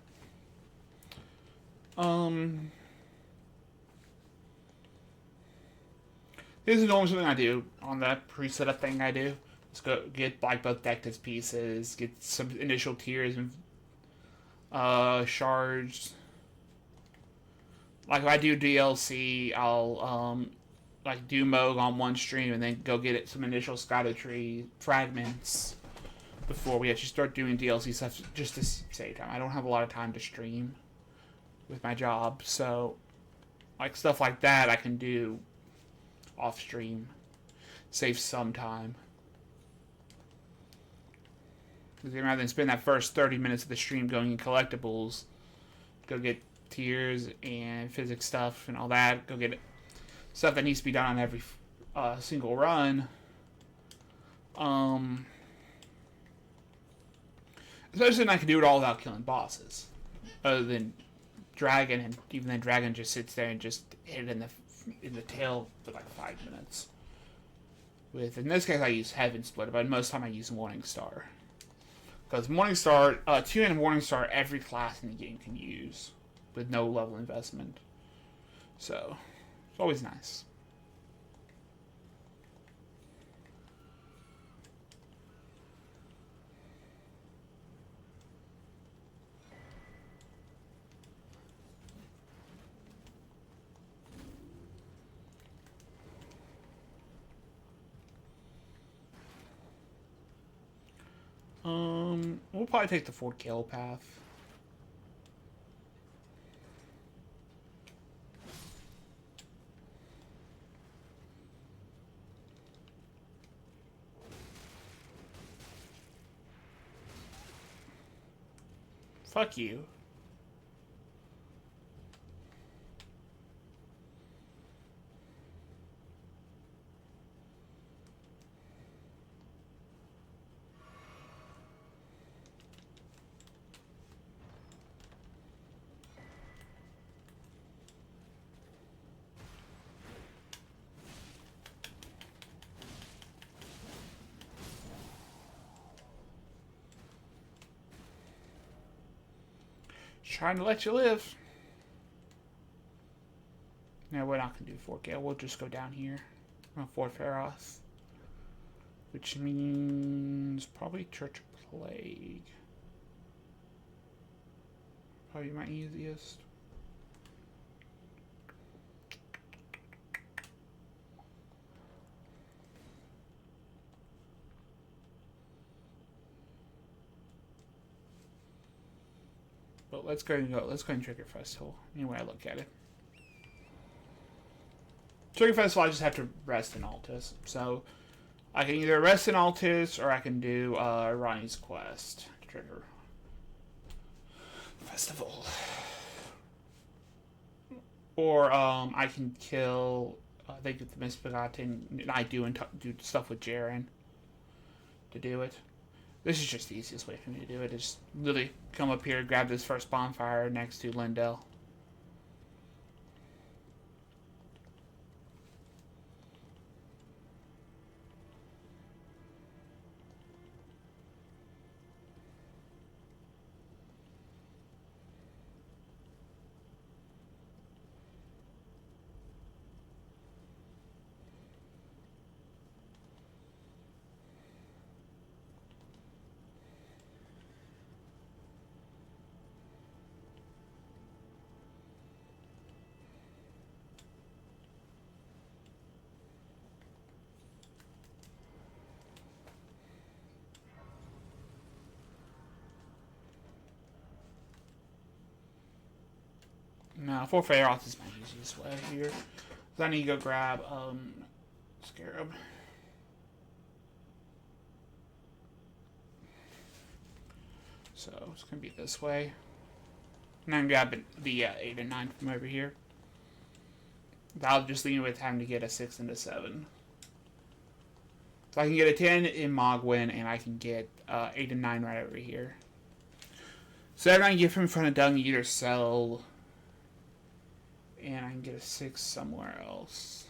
This is normally something I do on that pre-setup thing I do. Let's go get like both decked as pieces, get some initial tiers and shards. Like if I do DLC, I'll like do Moog on one stream and then go get it some initial Scatter Tree fragments before we actually start doing DLC stuff, just to save time. I don't have a lot of time to stream with my job, so like stuff like that I can do off stream, save some time. Because rather than spend that first 30 minutes of the stream going in collectibles, go get tiers and physics stuff and all that, go get stuff that needs to be done on every single run. Especially when I can do it all without killing bosses. Other than Dragon, and even then Dragon just sits there and just hit it in the tail for like 5 minutes. In this case I use Heaven Split, but most of the time I use Morning Star. Because Morning Star, 2 and Morning Star every class in the game can use with no level investment. So, it's always nice. We'll probably take the Fort Kill path. Fuck you. Trying to let you live. No, we're not going to do Fort Gale. We'll just go down here on Fort Feroth. Which means probably Church of Plague. Probably my easiest. But let's go and Trigger Festival. Anyway, I look at it. Trigger Festival, I just have to rest in Altus. So I can either rest in Altus or I can do Ronnie's Quest. Trigger Festival. Or I can kill they get the Misbegotten. I do stuff with Jaren to do it. This is just the easiest way for me to do it. Is literally come up here, grab this first bonfire next to Lindell. For Faroth is my easiest way here. So I need to go grab Scarab. So it's gonna be this way. And then grab the 8 and 9 from over here. That'll just leave me with having to get a 6 and a 7. So I can get a 10 in Mogwin, and I can get 8 and 9 right over here. So every time I get from in front of Dung, either sell, and I can get a 6 somewhere else.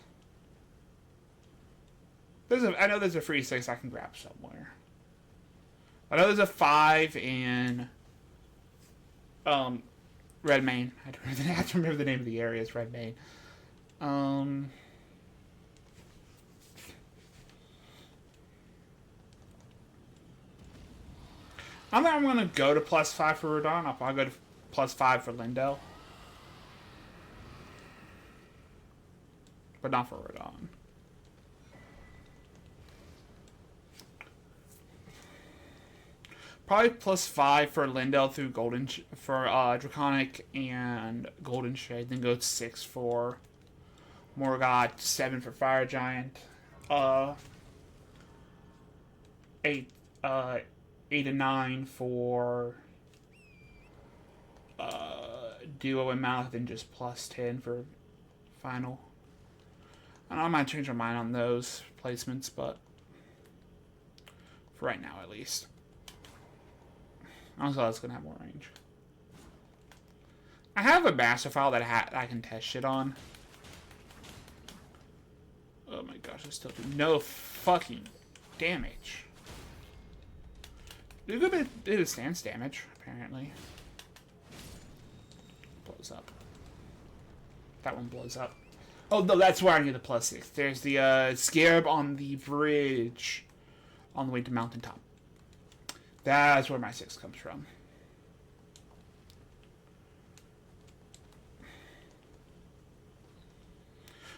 I know there's a free 6 I can grab somewhere. I know there's a 5 in Redmane. I have to remember the name of the area. It's Redmane. I think I'm going to go to +5 for Radon. I'll probably go to +5 for Lindell. But not for Radon. Probably +5 for Lindell through Draconic and Golden Shade. Then go to 6 for Morgott, 7 for Fire Giant. 8 and 9 for Duo and Mouth, and just +10 for Final. I might change my mind on those placements, but for right now at least. Also, it's going to have more range. I have a master file that I can test shit on. Oh my gosh, I still do no fucking damage. Do a good bit of stance damage, apparently. Blows up. That one blows up. Oh, no, that's where I need the +6. There's the Scarab on the bridge on the way to Mountaintop. That's where my 6 comes from.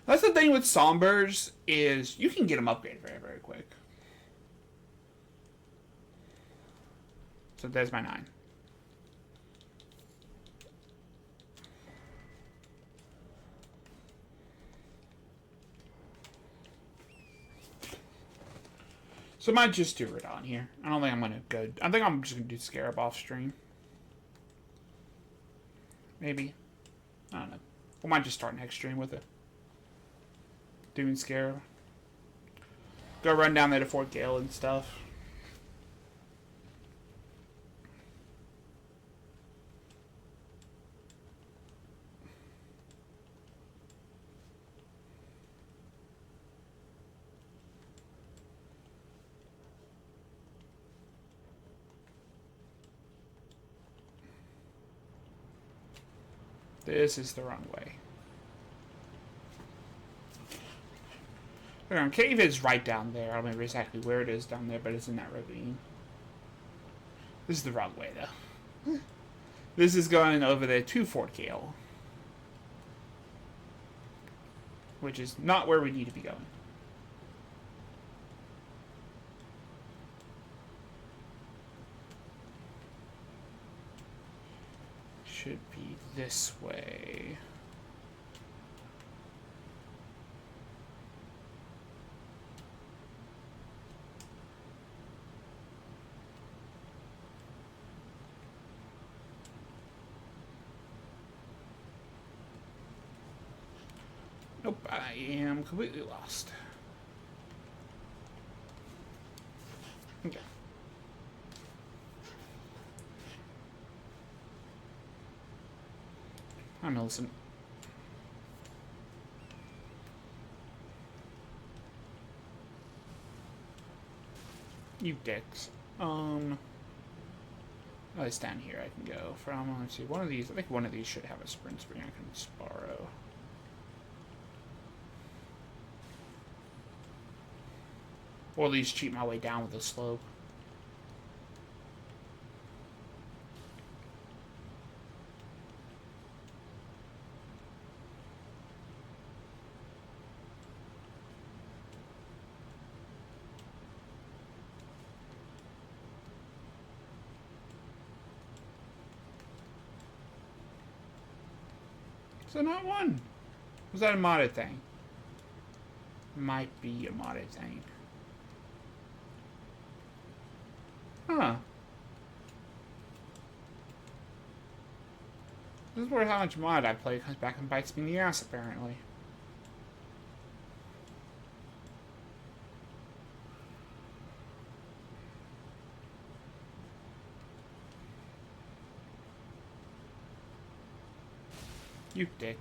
That's the thing with Sombers, is you can get them upgraded very, very quick. So there's my 9. So I might just do Radon here. I don't think I'm going to go... I think I'm just going to do Scarab off stream. Maybe. I don't know. We might just start next stream with it. Doing Scarab. Go run down there to Fort Gale and stuff. This is the wrong way. Cave is right down there. I don't remember exactly where it is down there, but it's in that ravine. This is the wrong way, though. This is going over there to Fort Gale. Which is not where we need to be going. Should be this way. Nope, I am completely lost. Okay. I'm gonna listen. You dicks. Oh, it's down here I can go from. Let's see, one of these, I think one of these should have a sprint spring I can borrow. Or at least cheat my way down with the slope. Is that not one? Was that a modded thing? Might be a modded thing. Huh. This is where how much mod I play comes back and bites me in the ass, apparently. You dick.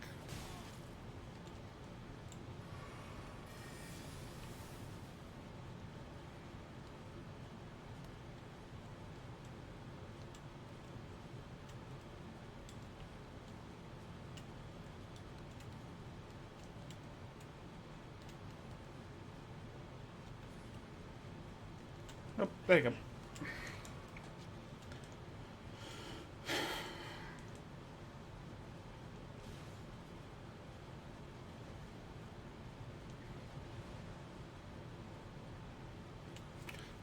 Oh, there you go.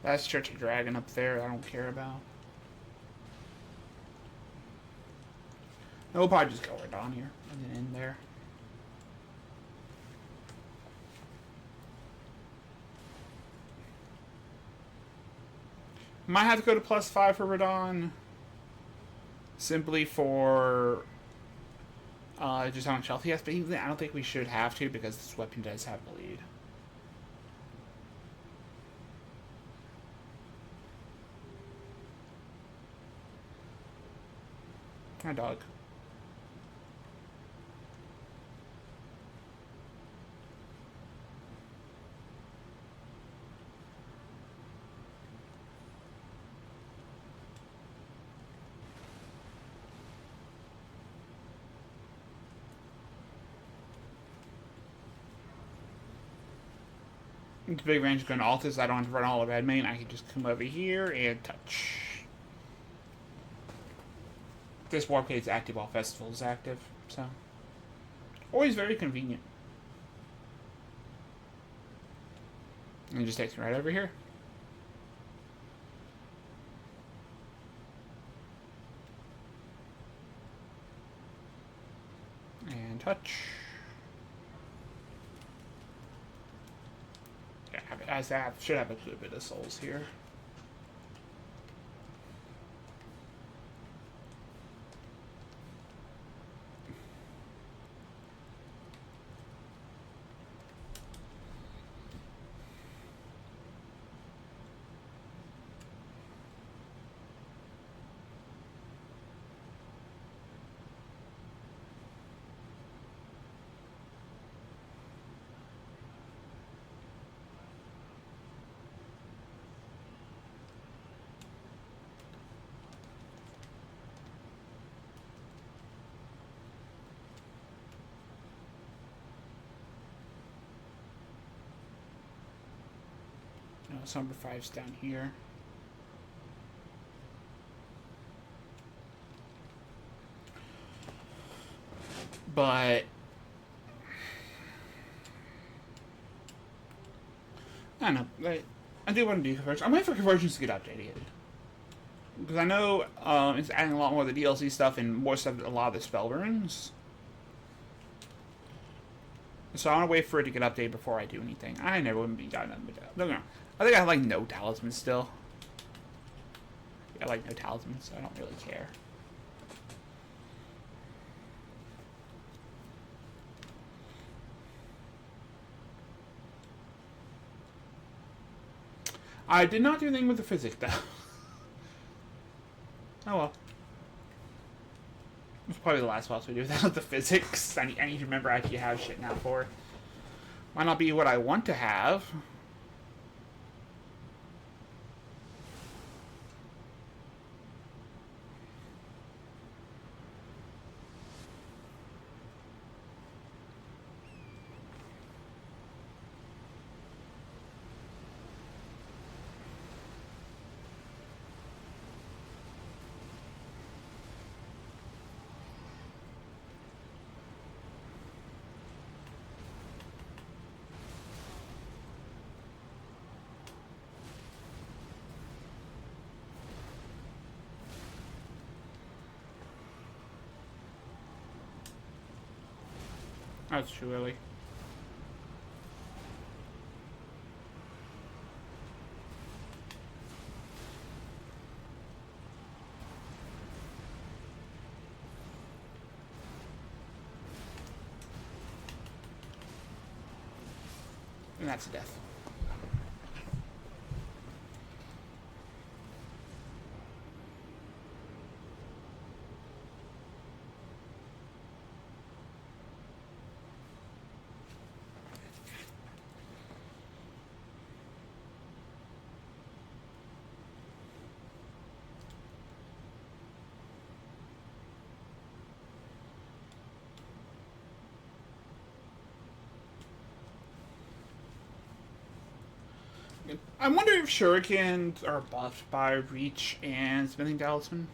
That's Church of Dragon up there, I don't care about. We'll probably just go right on here and then in there. Might have to go to +5 for Radon. Simply for just how much health he has, but I don't think we should have to because this weapon does have bleed. Hi, dog. It's big range going to Altus. I don't have to run all of red main. I can just come over here and touch. This warp gate is active while Festival is active, so always very convenient. And it just takes me right over here. And touch. Yeah, I should have a good bit of souls here. So number 5's down here. But I don't know. I do want to do conversions. I'm waiting for conversions to get updated. Because I know it's adding a lot more of the DLC stuff and more stuff, a lot of the spell runes. So I want to wait for it to get updated before I do anything. I never would be done nothing but no. I think I have like no talismans still. Yeah, like no talismans, so I don't really care. I did not do anything with the physics though. Oh well. It's probably the last boss we do without the physics. I need to remember I actually have shit now for it. Might not be what I want to have. That's too early. And that's a death. I wonder if shurikens are buffed by reach and smithing talisman.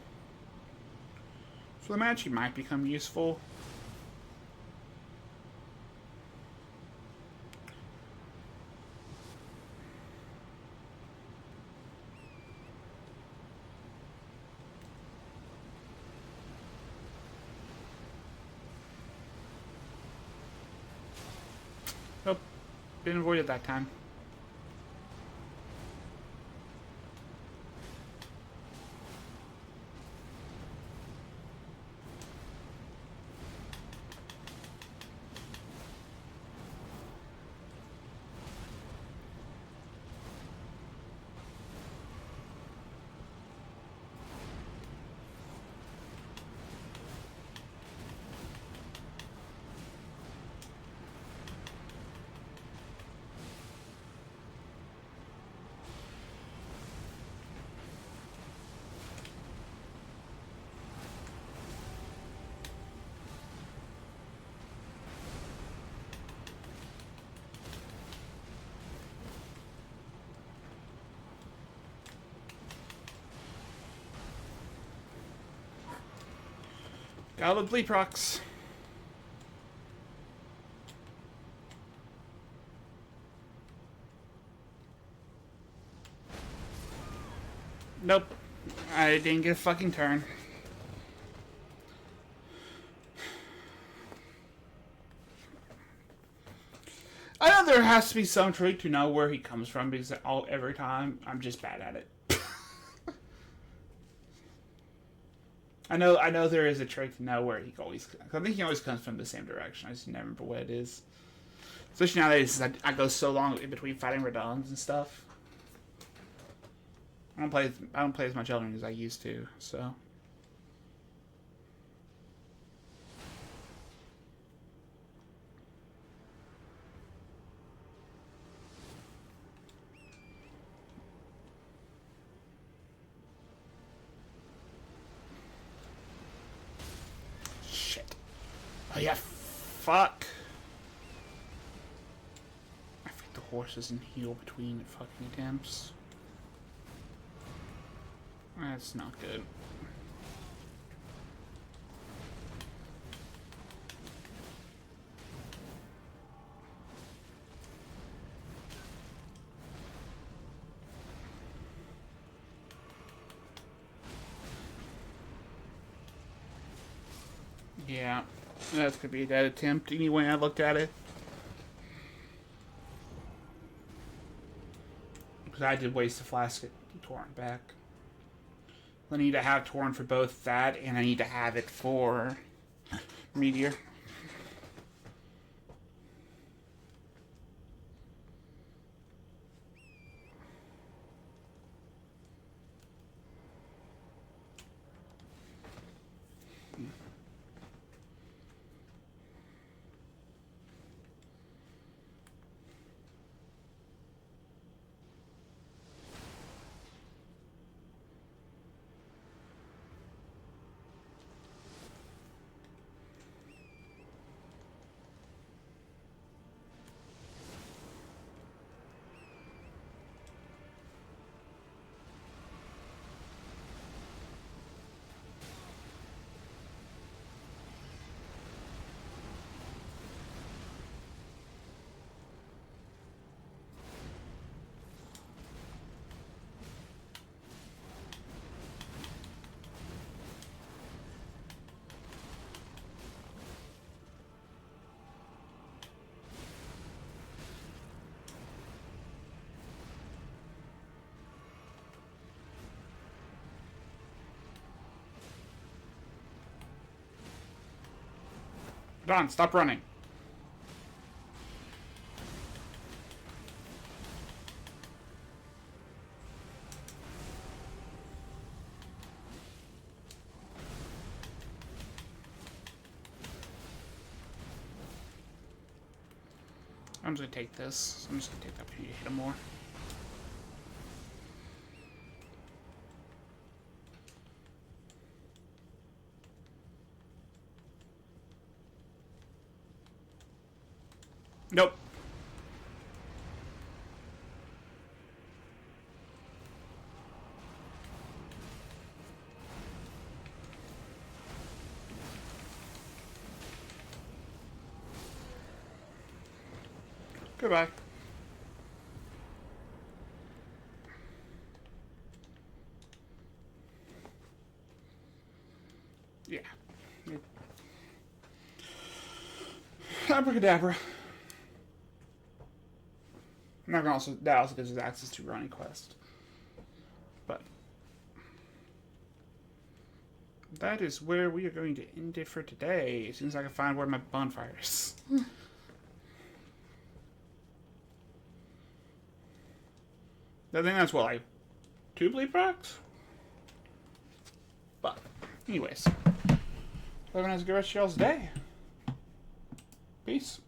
So the magic might become useful. Nope. Been avoided that time. Gotta bleep rocks. Nope. I didn't get a fucking turn. I know there has to be some trick to know where he comes from because every time I'm just bad at it. I know there is a trick to know where he always. I think he always comes from the same direction. I just never remember what it is. Especially nowadays, I go so long in between fighting Radons and stuff. I don't play as much Elden as I used to. So. Oh yeah, fuck. I think the horse doesn't heal between fucking attempts. That's not good. Yeah. That's gonna be a dead attempt anyway I looked at it. Because I did waste the flask at Torrent back. I need to have Torrent for both that and I need to have it for Meteor. Come on, stop running. I'm just gonna take this. I'm just gonna take the opportunity to hit him more. Nope. Goodbye. Yeah. Abracadabra. I'm not gonna also that also gives us access to Ronnie Quest. But that is where we are going to end it for today. As soon as I can find where my bonfire is. I think that's what, like 2 bleed packs? But anyways. Have a nice good rest of y'all's day. Peace.